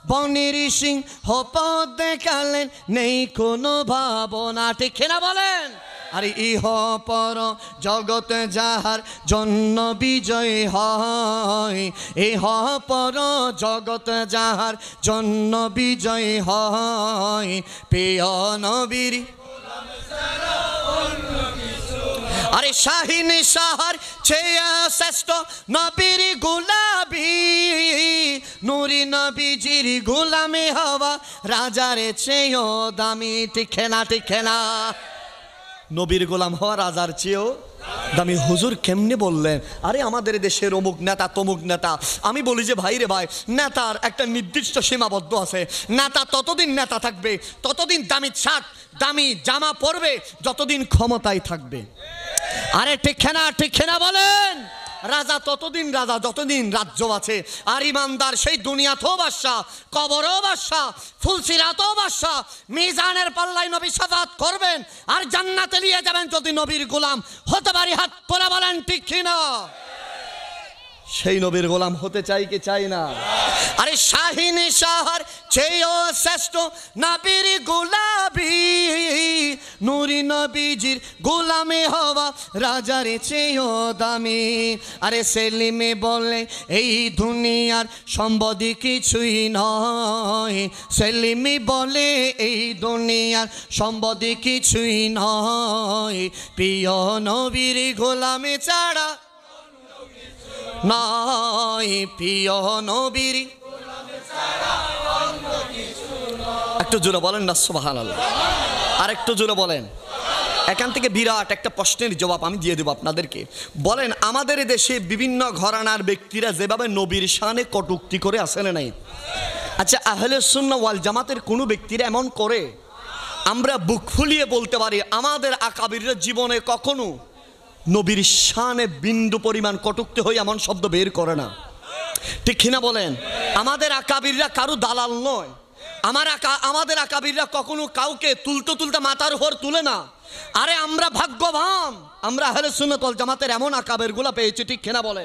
বনির সিং হপদ দেখালেন, নেই কোনো ভাবনা, ঠিক না বলেন? আরে ইহ পর জগৎ যাহার জন্য বিজয় হয়, ইহ পর জগৎ যাহার জন্য বিজয় হয়, প্রিয় নবীর। আরে শাহিন শাহর চেয়ে শ্রেষ্ঠ নবীর গোলামি, নুরি নবীজির গোলামি হওয়া রাজার চেয়েও দামি, ঠিক না? ঠিক না? নবীর গোলাম হওয়া রাজার চেয়েও দামি। হুজুর কেমনে বললেন? আরে আমাদের দেশের অমুক নেতা তমুক নেতা। আমি বলি যে ভাই রে ভাই, নেতার একটা নির্দিষ্ট সীমাবদ্ধ আছে। নেতা ততদিন নেতা থাকবে, ততদিন দামি শার্ট দামি জামা পরবে, যতদিন ক্ষমতায় থাকবে। আরে ঠিক না বলেন? রাজা ততদিন রাজা যতদিন রাজ্য আছে। আর ইমানদার সেই দুনিয়াতেও বাদশা, কবরও বাদশা, ফুলসিরাতেও বাদশা। মিজানের পাল্লায় নবী শাফাত করবেন আর জান্নাতে নিয়ে যাবেন যদি নবীর গোলাম হতে পারি। হাত তোলা বলেন ঠিক কিনা? সেই নবীর গোলাম হতে চাই কি চাই না? আরে শাহিন শাহর চেয়েও শ্রেষ্ঠ নবীর গোলাবি, নুরি নবীজির গোলামে হওয়া রাজার চেয়েও দামি। আরে সেলিমে বলে এই দুনিয়ার সম্পদ কিছুই নয়, সেলিমে বলে এই দুনিয়ার সম্পদ কিছুই নয়, প্রিয় নবীর গোলামে ছাড়া নয়, প্রিয় নবীর। একটু জোরে বলেন না সুবহানাল্লাহ। আর একটু জোরে বলেন। এখান থেকে বিরাট একটা প্রশ্নের জবাব আমি দিয়ে দেব আপনাদেরকে। বলেন, আমাদের দেশে বিভিন্ন ঘরানার ব্যক্তিরা যেভাবে নবীর শানে কটূক্তি করে আসে না নাই? আচ্ছা, আহলে সুন্নাহ ওয়াল জামাতের কোনো ব্যক্তিরা এমন করে? আমরা বুক ফুলিয়ে বলতে পারি আমাদের আকাবিররা জীবনে কখনো নবীর শানে বিন্দু পরিমাণ কটূক্তি হয়ে এমন শব্দ বের করে না। ঠিক কিনা বলেন? আমাদের আকাবিররা কারো দালাল নয়। আমাদের আকাবিররা কখনো কাউকে তুলতে মাথার উপর তুলে না। আরে আমরা ভাগ্যবান, আমরা আহলে সুন্নাত ওয়াল জামাতের এমন আকাবেরগুলো পেয়েছি। ঠিক কিনা বলে?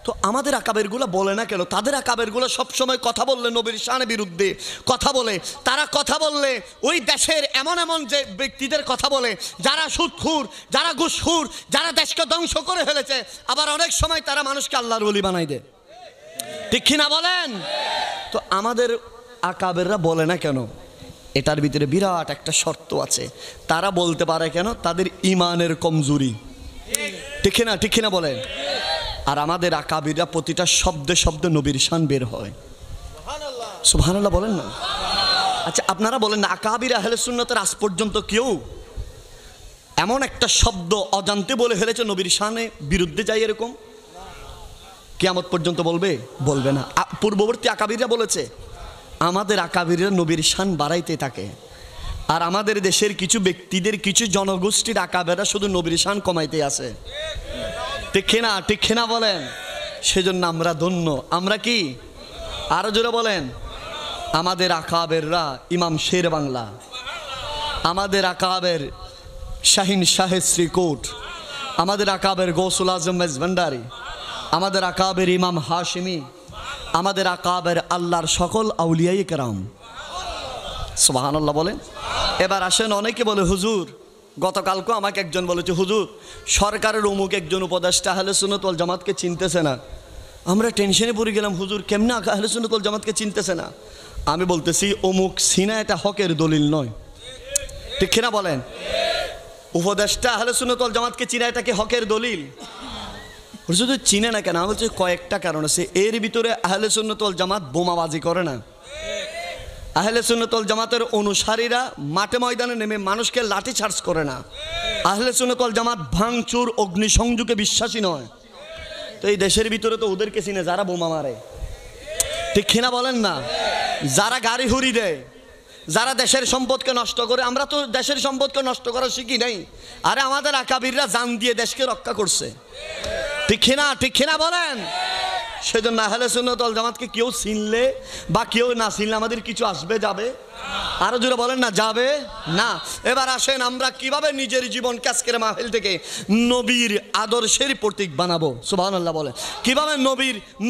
তো আমাদের আকাবেরগুলো বলে না কেন? তাদের আকাবেরগুলো সবসময় কথা বললে নবীর শানের বিরুদ্ধে কথা বলে। তারা কথা বললে ওই দেশের এমন যে ব্যক্তিদের কথা বলে যারা সুদখোর, যারা ঘুষখোর, যারা দেশকে ধ্বংস করে ফেলেছে। আবার অনেক সময় তারা মানুষকে আল্লাহর ওলি বানাই দেয়। ঠিক কিনা বলেন? তো আমাদের আকাবেররা বলে না কেন? এটার ভিতরে বিরাট একটা শর্ত আছে। তারা বলতে পারে কেন? তাদের ইমানের কমজোরি। ঠিক না বলেন? আর আমাদের আকাবিররা প্রতিটা শব্দে শব্দে নবীর শান বের হয়। সুবহানাল্লাহ বলেন না? আচ্ছা, আপনারা বলেন না, আকাবির আহলে সুন্নাতের আজ পর্যন্ত কেউ এমন একটা শব্দ অজান্তে বলে ফেলেছে নবীর শানে বিরুদ্ধে যায় এরকম? কিয়ামত পর্যন্ত বলবে না। পূর্ববর্তী আকাবিররা বলেছে। আমাদের আকাবিররা নবীর শান বাড়াইতে থাকে। আর আমাদের দেশের কিছু ব্যক্তিদের, কিছু জনগোষ্ঠীর আকাবেরা শুধু নবীর শান কমাইতে আছে। ঠিক না বলেন? সেজন্য আমরা ধন্য। আমরা কি? আরো জোরে বলেন। আমাদের আকাবেররা ইমাম শের বাংলা, আমাদের আকাবের শাহিন শাহেদ শ্রীকোট, আমাদের আকাবের গৌসুল আজম মেজভান্ডারি, আমাদের আকাবের ইমাম হাশিমি, আমাদের আকাবের আল্লাহর সকল আউলিয়ায়ে কেরাম। সুবহানাল্লাহ বলেন। এবার আসেন, অনেকে বলে হুজুর, গতকালকে আমাকে একজন বলেছে, হুজুর সরকারের অমুক একজন উপদেষ্টা আহলে সুন্নাত ওয়াল জামাতকে চিনতেছে না। আমরা টেনশনে পড়ে গেলাম, হুজুর কেমনে আহলে সুন্নাত ওয়াল জামাতকে চিনতেছে না? আমি বলতেছি, অমুক সিনা এটা হকের দলিল নয়। ঠিক কিনা বলেন? উপদেষ্টা আহলে সুন্নাত ওয়াল জামাতকে চিনা এটা কি হকের দলিল? হুজুর চিনে না কেন? আমি বলছি কয়েকটা কারণ আছে। এর ভিতরে আহলে সুন্নাত ওয়াল জামাত বোমাবাজি করে না। আহলে সুন্নাত ওয়াল জামাতের অনুসারীরা মাঠে ময়দানে নেমে মানুষকে লাঠি চার্জ করে না। আহলে সুন্নাত ওয়াল জামাত ভাঙচুর, অগ্নিসংযোগে বিশ্বাসী নয়। তো এই দেশের ভিতরে তো ওদেরকে চিনে যারা বোমা মারে। ঠিক কিনা বলেন না? যারা গাড়ি হুড়ি দেয়, যারা দেশের সম্পদকে নষ্ট করে। আমরা তো দেশের সম্পদকে নষ্ট করা শিখি নাই। আরে আমাদের আকাবিররা জান দিয়ে দেশকে রক্ষা করছে। ঠিক কিনা বলেন? সেজন্য আহলে সুন্নাত ওয়াল জামাতকে কেউ চিনলে বা কেউ না চিনলে আমাদের কিছু আসবে যাবে? আরো জোরে বলেন না, যাবে না। এবার আসেন, আমরা কিভাবে নিজের জীবনকে আজকের মাহফিল থেকে নবীর আদর্শের প্রতীক বানাবো। সুবহানাল্লাহ বলেন। কিভাবে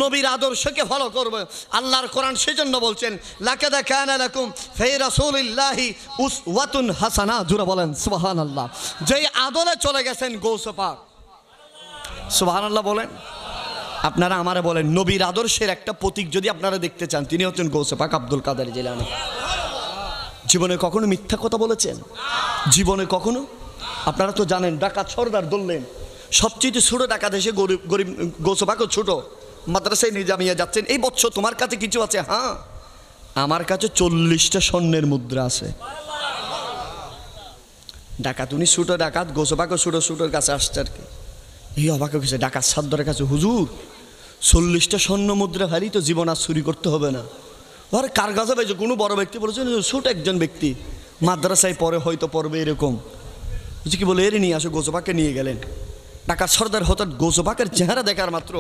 নবীর আদর্শকে ফলো করবে? আল্লাহর কোরআন সেজন্য বলছেন, লাকাদ কানা লাকুম ফি রাসূলিল্লাহি উসওয়াতুন হাসানাহ। জোরে বলেন সুবহানাল্লাহ। যেই আদলে চলে গেছেন গৌস পাক। সুবহানাল্লাহ বলেন। আপনারা আমারে বলেন, নবীর আদর্শের একটা প্রতীক যদি আপনারা দেখতে চান, তিনি হচ্ছেন গৌসে পাক আব্দুল কাদের জিলানী। জীবনে কখনো মিথ্যা কথা বলেছেন? জীবনে কখনো? আপনারা তো জানেন, ডাকাত সর্দার ধরলেন, সবচেয়ে ছোট ডাকাত এসে গরিব গৌসে পাকও ছোট, মাদ্রাসায় নিজামিয়া যাচ্ছেন। এই বছর তোমার কাছে কিছু আছে? হ্যাঁ, আমার কাছে 40টা স্বর্ণের মুদ্রা আছে। ডাকাত, উনি ছোটো ডাকাত, গোসবাকে ছোটোর কাছে আসছে আর কি। এই অবাক হয়ে গেছে, ডাকাত সাদ্দরের কাছে, হুজুর 40টা স্বর্ণ মুদ্রা ফেলি তো জীবন আর চুরি করতে হবে না। আর কার কাছে পেয়েছে? কোনো বড় ব্যক্তি বলেছেন, ছোট একজন ব্যক্তি, মাদ্রাসায় পরে হয়তো পড়বে এরকম। বুঝি কি বলে, এর নিয়ে আসো, গোসবাকে নিয়ে গেলেন। ডাকাত সর্দার হঠাৎ গোসবাকের চেহারা দেখার মাত্র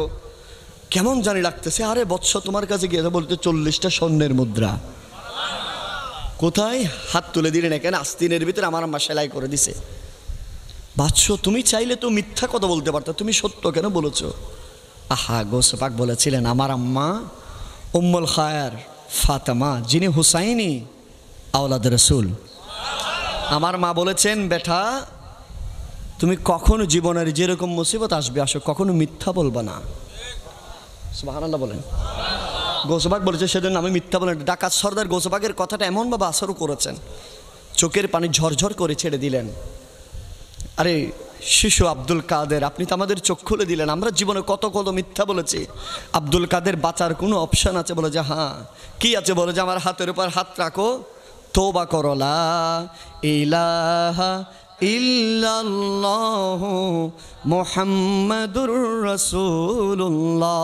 কেমন জানি লাগতেছে। আরে বৎস, তোমার কাছে গিয়ে বলতে 40টা স্বর্ণের মুদ্রা কোথায়? হাত তুলে দিলেন, এখানে আস্তিনের ভিতরে আমার আম্মা সেলাই করে দিছে। বাদশ, তুমি চাইলে তো মিথ্যা কথা বলতে পারতো, তুমি সত্য কেন বলেছো? আহা, গোসবাক বলেছিলেন, আমার আম্মা উম্মুল খায়ের ফাতেমা, যিনি হুসাইনি আওলাদ রসুল, আমার মা বলেছেন, বেটা তুমি কখনো জীবনের যেরকম মুসিবত আসবে আসো, কখনো মিথ্যা বলবা না। সুবহানাল্লাহ বলেন। গোসবাক বলেছে, সেজন্য আমি মিথ্যা বলেন। ডাকাত সর্দার গোসবাকের কথাটা এমনভাবে আসরও করেছেন, চোখের পানি ঝরঝর করে ছেড়ে দিলেন। আরে শিশু আব্দুল কাদের, আপনি তো আমাদের চোখ খুলে দিলেন, আমরা জীবনে কত কত মিথ্যা বলেছি। আব্দুল কাদের বাঁচার কোনো অপশান আছে? বলে যে হ্যাঁ। কি আছে? বলে যে আমার হাতের উপর হাত রাখো, তওবা করো, লা ইলাহা ইল্লাল্লাহু মুহাম্মাদুর রাসূলুল্লাহ।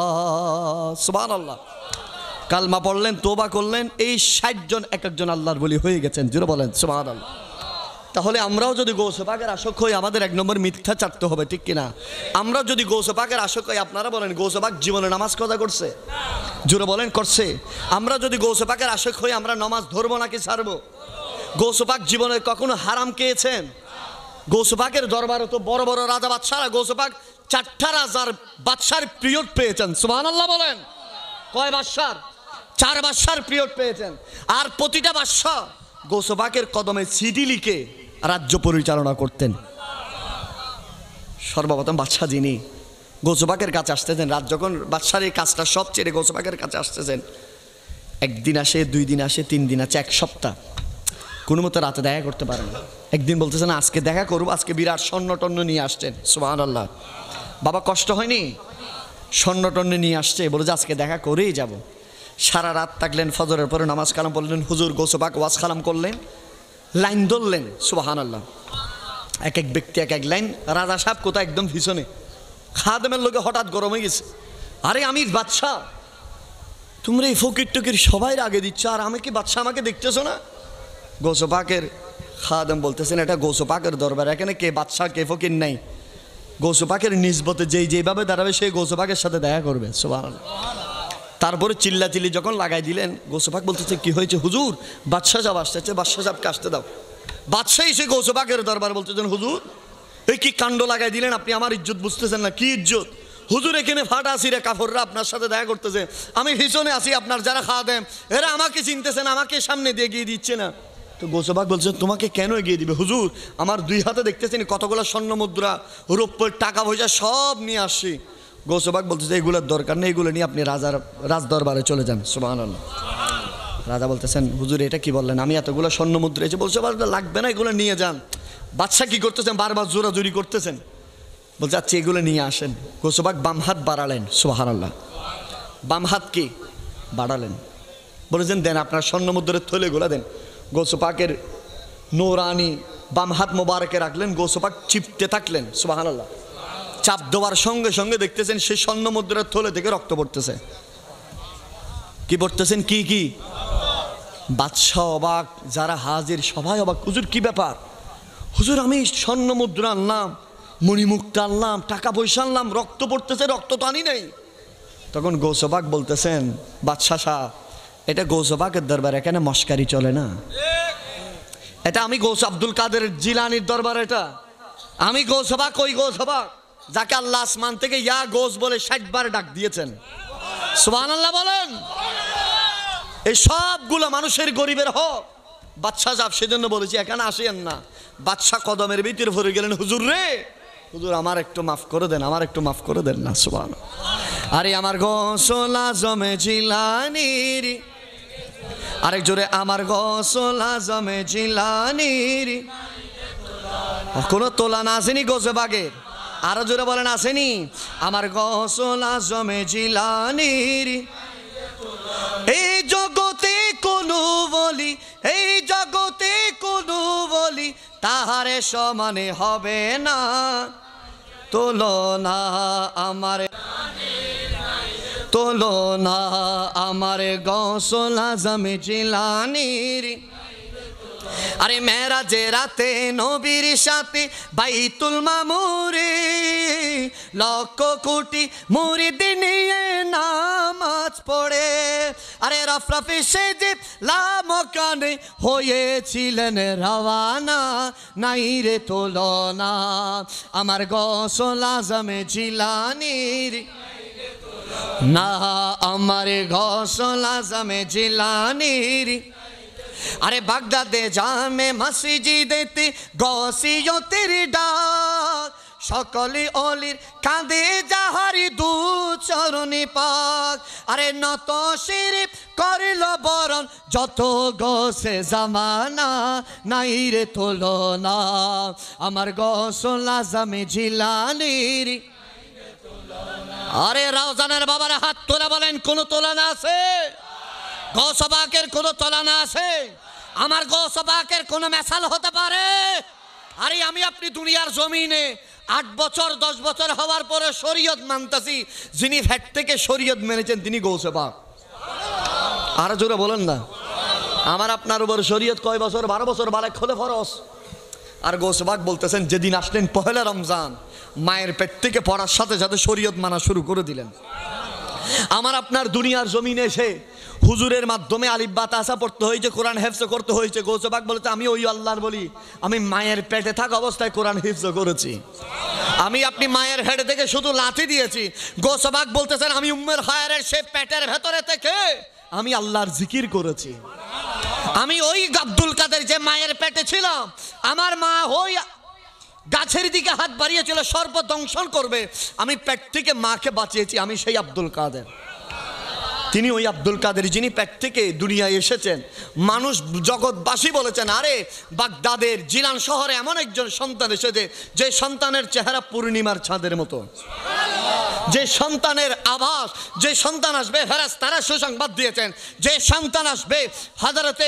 সুবহানাল্লাহ। কালমা পড়লেন, তওবা করলেন, এই 60 জন এক একজন আল্লাহর বলি হয়ে গেছেন। জোরে বলেন সুবহানাল্লাহ। তাহলে আমরাও যদি গৌসে পাকের আশক হই, আমাদের 1 নম্বর মিথ্যা চাটতে হবে, ঠিক কিনা? আমরা যদি গৌসে পাকের আশক হই, আপনারা বলেন গৌসে পাক জীবনে নামাজ কাজা করছে? জোরে বলেন করছে। আমরা যদি গৌসে পাকের আশক হই, আমরা নামাজ ধরবো নাকি ছাড়বো? গৌসে পাক জীবনে কখনো হারাম খেয়েছেন? গৌসে পাকের দরবারে তো বড় বড় রাজা বাদশারা, গৌসে পাক 4টা রাজার বাদশার পিরিয়ড পেয়েছেন। সুবহানাল্লাহ বলেন। কয় বাদশার? 4 বাদশার পিরিয়ড পেয়েছেন। আর প্রতিটা বাদশা গৌসে পাকের কদমে চিঠি লিখে রাজ্য পরিচালনা করতেন। সর্বপ্রথম বাদশা যিনি গৌসে পাকের কাছে আসতেছেন, রাত যখন বাদশার এই কাজটা সব ছেড়ে গৌসে পাকের কাছে আসতেছেন, 1 দিন আসে, 2 দিন আসে, 3 দিন আছে, 1 সপ্তাহ কোনো মতো রাতে দেখা করতে পারেন না। একদিন বলতেছেন আজকে দেখা করবো, আজকে বিরাট স্বর্ণটন্য নিয়ে আসছেন। সুবহানাল্লাহ। বাবা কষ্ট হয়নি? স্বর্ণটন্য নিয়ে আসছে, বলে যে আজকে দেখা করেই যাব। সারা রাত থাকলেন, ফজরের পরে নামাজ কালাম পড়লেন, হুজুর গৌসে পাক ওয়াজ কালাম করলেন, লাইন ধরলেন। সুবহানাল্লাহ। এক এক ব্যক্তি এক এক লাইন। রাজা সাহেব কোথায়? একদম পিছনে। খাদেমের লোকে হঠাৎ গরম হয়ে গেছে, আরে আমি বাদশা, তোমরা এই ফকির টকির সবাই আগে দিচ্ছ, আর আমি কি বাদশা, আমাকে দেখতেছো না? গৌসে পাকের খাদেম বলতেছেন, এটা গৌসে পাকের দরবার, এখানে কে বাদশা কে ফকির নাই। গৌসে পাকের নিসবতে যেইভাবে দাঁড়াবে সেই গৌসে পাকের সাথে দেখা করবে। সুবহানাল্লাহ। তারপরে চিল্লাচিল্লি যখন লাগাই দিলেন, গৌসে পাক বলতেছে কি হয়েছে? হুজুর বাদশা সাহেব আসতেছে, বাদশা সাহেবকে আসতে দাও। বাদশাহ এসে গৌসে পাকের দরবার বলতেছেন, হুজুর এই কি কাণ্ড লাগাই দিলেন, আপনি আমার ইজ্জত বুঝতেছেন না? কি ইজ্জত? হুজুর এখানে ফাটা আসিরে কাফররা আপনার সাথে দেখা করতেছে, আমি পিছনে আসি, আপনার যারা খাদেম এরা আমাকে চিনতেছেন, আমাকে সামনে দিয়ে গিয়ে দিচ্ছে না। তো গৌসে পাক বলছেন, তোমাকে কেন এগিয়ে দিবে? হুজুর আমার 2 হাতে দেখতেছেন কতগুলো স্বর্ণ মুদ্রা, রৌপ্যের টাকা পয়সা সব নিয়ে আসছি। গৌসে পাক বলতেছে এগুলোর দরকার নেই, এগুলো নিয়ে আপনি রাজ দরবারে চলে যান। সুবহানাল্লাহ। রাজা বলতেছেন, হুজুর এটা কি বললেন? আমি এতগুলো স্বর্ণ মুদ্রা এসে বলছে লাগবে না, এগুলো নিয়ে যান। বাদশা কি করতেছেন? বারবার জোরাজুরি করতেছেন। বলছে আচ্ছা এগুলো নিয়ে আসেন। গৌসে পাক বাম হাত বাড়ালেন। সুবহানাল্লাহ। বাম হাত কি বাড়ালেন, বলেছেন দেন আপনার স্বর্ণ মুদ্রার থলেগুলো দেন। গৌসে পাকের নূরানি বাম হাত মোবারকে রাখলেন, গৌসে পাক চিপতে থাকলেন। সুবহানাল্লাহ। চাপ দেওয়ার সঙ্গে সঙ্গে দেখতেছেন সেই স্বর্ণ মুদ্রার থলে থেকে রক্ত পড়তেছে। কি পড়তেছেন? কি? বাদশা অবাক, যারা হাজির সবাই অবাক। হুজুর কি ব্যাপার? হুজুর আমি স্বর্ণ মুদ্রা আনলাম, মণিমুক্তা আনলাম, টাকা পয়সা আনলাম, রক্ত পড়তেছে, রক্ত তো আনি নাই। তখন গৌসে পাক বলতেছেন, বাদশা শাহ এটা গৌসে পাকের দরবার, এখানে মস্কারি চলে না। এটা আমি গৌস আব্দুল কাদের জিলানির দরবার, এটা আমি গৌসে পাক, ওই গৌসে পাক যাকে আল্লাহ আসমান থেকে ইয়া গোস বলে 60 বার ডাক দিয়েছেন। সুবহানাল্লাহ বলেন। এই সবগুলো মানুষের গরিবের হক। বাদশা সাহেব সেজন্য বলেছি এখানে আসেন না। বাদশা কদমের ভিতরে ভরে গেলেন, হুজুর রে, হুজুর আমার একটু মাফ করে দেন, আমার একটু মাফ করে দেন না। সুবহানাল্লাহ। আরে আমার গোসল আজমে জিলানির, আরেক জোরে আমার গোসল আজমে জিলানির। কোনো তোলা না আসেনি গৌসে পাকের? আরো জোরে বলেন আসেনি? আমার গোসল আজমে জিলানির। এই জগতে কোনো বলি, এই জগতে কোনো বলি তাহার তোমারে সমানে হবে না তুলনা, আমার তুলনা আমার গৌসুল আজম জিলানীর। আরে মেরাজে রাতে নবীর সাথে বাইতুল মামুরে লক্ষ কোটি মুরিদ নিয়ে নামাজ পড়ে, আরে রফরফে সেজে লামকানে হয়েছিলেন রওয়ানা, নাই রে তুলনা আমার গৌসুল আজম জিলানীর, না আমার গৌসুল আজম জিলানীর। আরে বাগদাদে জামে মসজিদেতে গৌসিয়তের ডাক, সকলে অলির কাঁদে যাহারি দু চরণে পাক, আরে নত শিরে করিল বরণ যত গৌসে জামানা, নাই রে তুলনা আমার গৌসুল আজম জিলানীর। আরে রাউজানের বাবার হাত তোলা বলেন কোন তুলনা আছে? গৌস পাকের কোন তুলনা আছে? আমার গৌস পাকের কোন মেসাল হতে পারে? আরে আমি আপনি দুনিয়ার জমিনে 8 বছর 10 বছর হওয়ার পরে শরীয়ত মানতেছি, যিনি ফ্যাট থেকে শরীয়ত মেনেছেন তিনি গৌস পাক। আর জোরে বলেন না। আমার আপনার উপর শরীয়ত কয় বছর? 12 বছর বালেক হলে ফরজ। আর গৌস পাক বলতেছেন যেদিন আসলেন পহেলা রমজান, মায়ের পেট থেকে পড়ার সাথে সাথে শরীয়ত মানা শুরু করে দিলেন। আমার আপনার দুনিয়ার জমিনে এসে হুজুরের মাধ্যমে আলিফ বা তাসা পড়তে হয়েছে, কোরআন হেফজ করতে হয়েছে। গৌস পাক বলেছে আমি ওই আল্লাহর বলি, আমি মায়ের পেটে থাকা অবস্থায় কোরআন হেফজ করেছি। আমি আপনি মায়ের হেডে থেকে শুধু লাথি দিয়েছি। গৌস পাক বলতেছেন আমি উম্মের হায়ারের সে পেটের ভেতরে থেকে আমি আল্লাহর জিকির করেছি। আমি ওই আব্দুল কাদের যে মায়ের পেটে ছিলাম, আমার মা ওই গাছের দিকে হাত বাড়িয়েছিল সর্প দংশন করবে, আমি পেট থেকে মাকে বাঁচিয়েছি। আমি সেই আব্দুল কাদের। তিনি ওই আব্দুল কাদের যিনি পেট থেকে দুনিয়ায় এসেছেন। মানুষ জগৎবাসী বলেছেন আরে বাগদাদের জিলান শহরে এমন একজন সন্তান এসেছে যে সন্তানের চেহারা পূর্ণিমার চাঁদের মতো, যে সন্তানের আভাস, যে সন্তান আসবে ফেরেশতারা সুসংবাদ দিয়েছেন, যে সন্তান আসবে হযরতে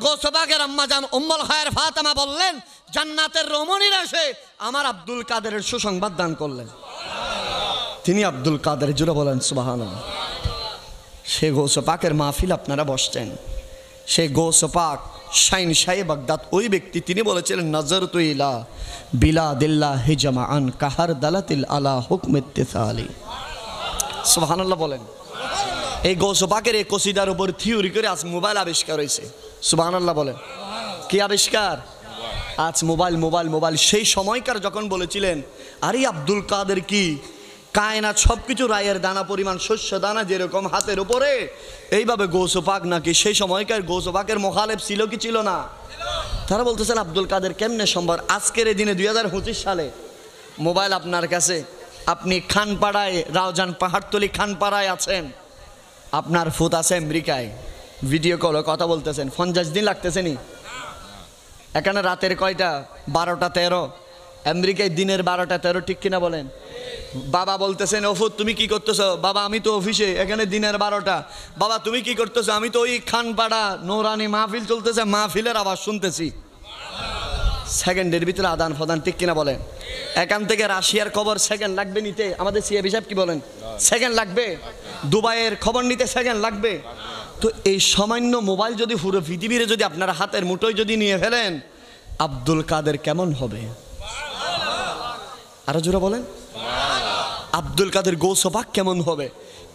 গৌস পাকের আম্মাজান উম্মুল খায়ের ফাতেমা বললেন জান্নাতের রমণীরা এসে আমার আব্দুল কাদেরের সুসংবাদ দান করলেন। তিনি আব্দুল কাদের, জোরে বলেন সুবহানাল্লাহ। সে গৌস পাকের মাহফিল আপনারা বসছেন, সেই গৌস পাক শাইন শাহে বাগদাদ ওই ব্যক্তি, তিনি বলেছিলেন নজরতু ইলা বিলাদিল্লাহি জামাআন কাহার দালাতিল আলা হুকম ইত্তিসালি। সুবহানাল্লাহ বলেন। এই গৌস পাকের এই কসিদার উপর থিওরি করে আজ মোবাইল আবিষ্কার হয়েছে। সুবহানাল্লাহ বলেন। কি আবিষ্কার? আজ মোবাইল মোবাইল মোবাইল। সেই সময়কার যখন বলেছিলেন আরে আব্দুল কাদের কি কায়নাত সবকিছু রায়ের দানা পরিমাণ, শস্য দানা যেরকম হাতের উপরে, এইভাবে গৌস পাক নাকি সেই সময়কার গৌস পাকের মোখালেফ ছিল কি ছিল না? তারা বলতেছেন আব্দুল কাদের কেমনে সম্ভব? আজকের এই দিনে 2025 সালে মোবাইল আপনার কাছে, আপনি খানপাড়ায়, রাউজান পাহাড়তলি খানপাড়ায় আছেন, আপনার ফুত আছে আমেরিকায়, ভিডিও কলে কথা বলতেছেন, 50 দিন লাগতেছে নি? এখানে রাতের কয়টা? 12টা 13, আমেরিকায় দিনের 12টা 13, ঠিক কিনা বলেন? বাবা বলতেছেন ওফুত তুমি কি করতেছো? বাবা আমি তো অফিসে, এখানে দিনের 12টা। বাবা তুমি কি করতেছো? আমি তো ওই খানপাড়া নোরানি মাহফিল চলতেছে, মাহফিলের আওয়াজ শুনতেছি। সেকেন্ডের ভিতরে আদান প্রদান, ঠিক কিনা বলেন? এখান থেকে রাশিয়ার খবর সেকেন্ড লাগবে নিতে, আমাদের সিএবি সাহেব কি বলেন? সেকেন্ড লাগবে। দুবাইয়ের খবর নিতে সেকেন্ড লাগবে। তো এই সামান্য মোবাইল যদি পুরো পৃথিবীর যদি আপনার হাতের মুঠোয় যদি নিয়ে ফেলেন, আব্দুল কাদের কেমন হবে? আরো জোরে বলেন। আব্দুল কাদের গৌস পাক কেমন হবে?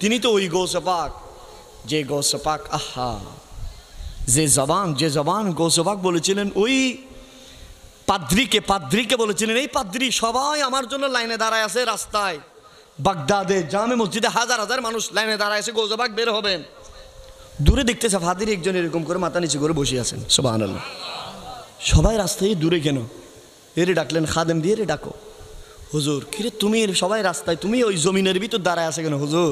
তিনি তো ওই গৌস পাক, যে গৌস পাক, আহা, যে জবান গৌস পাক বলেছিলেন ওই পাদ্রীকে বলেছিলেন এই পাদ্রী সবাই আমার জন্য লাইনে দাঁড়ায় আছে রাস্তায়, বাগদাদে জামে মসজিদে হাজার হাজার মানুষ লাইনে দাঁড়ায় আছে, গৌস পাক বের হবেন। দূরে দেখতেছে ফাদির একজন এরকম করে মাথা নিচু করে বসে আছেন। সুবহানাল্লাহ। সবাই রাস্তায় দূরে কেন? এরে ডাকলেন খাদেম দিয়ে, রে ডাকো। হুজুর কিরে তুমি সবাই রাস্তায়, তুমি ওই জমিনের ভিতর দাঁড়ায় আছে কেন? হুজুর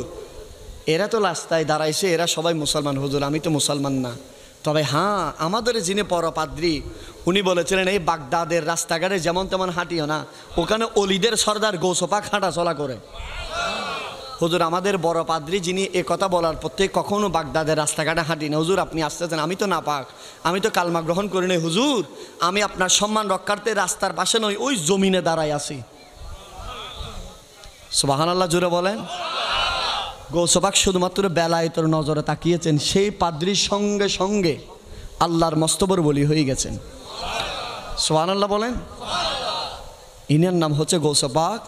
এরা তো রাস্তায় দাঁড়াইছে, এরা সবাই মুসলমান। হুজুর আমি তো মুসলমান না, তবে হ্যাঁ আমাদের যিনি পর পাদ্রী উনি বলেছিলেন এই বাগদাদের রাস্তাঘাটে যেমন তেমন হাঁটিও না, ওখানে অলিদের সর্দার গৌস পাক হাঁটা চলা করে। হুজুর আমাদের বড় পাদ্রী যিনি এ কথা বলার পর থেকে কখনো বাগদাদের রাস্তাঘাটে হাঁটি না। হুজুর আপনি আসতেছেন, আমি তো নাপাক, আমি তো কালমা গ্রহণ করি নাই হুজুর, আমি আপনার সম্মান রক্ষার্থে রাস্তার পাশে নয় ওই জমিনে দাঁড়ায় আছি। সুবহানাল্লাহ জোরে বলেন। গৌস পাক শুধুমাত্র বেলায়েতের নজরে তাকিয়েছেন, সেই পাদ্রীর সঙ্গে সঙ্গে আল্লাহর মস্তবর বলি হয়ে গেছেন। সুবহানাল্লাহ বলেন। ইনার নাম হচ্ছে গৌস পাক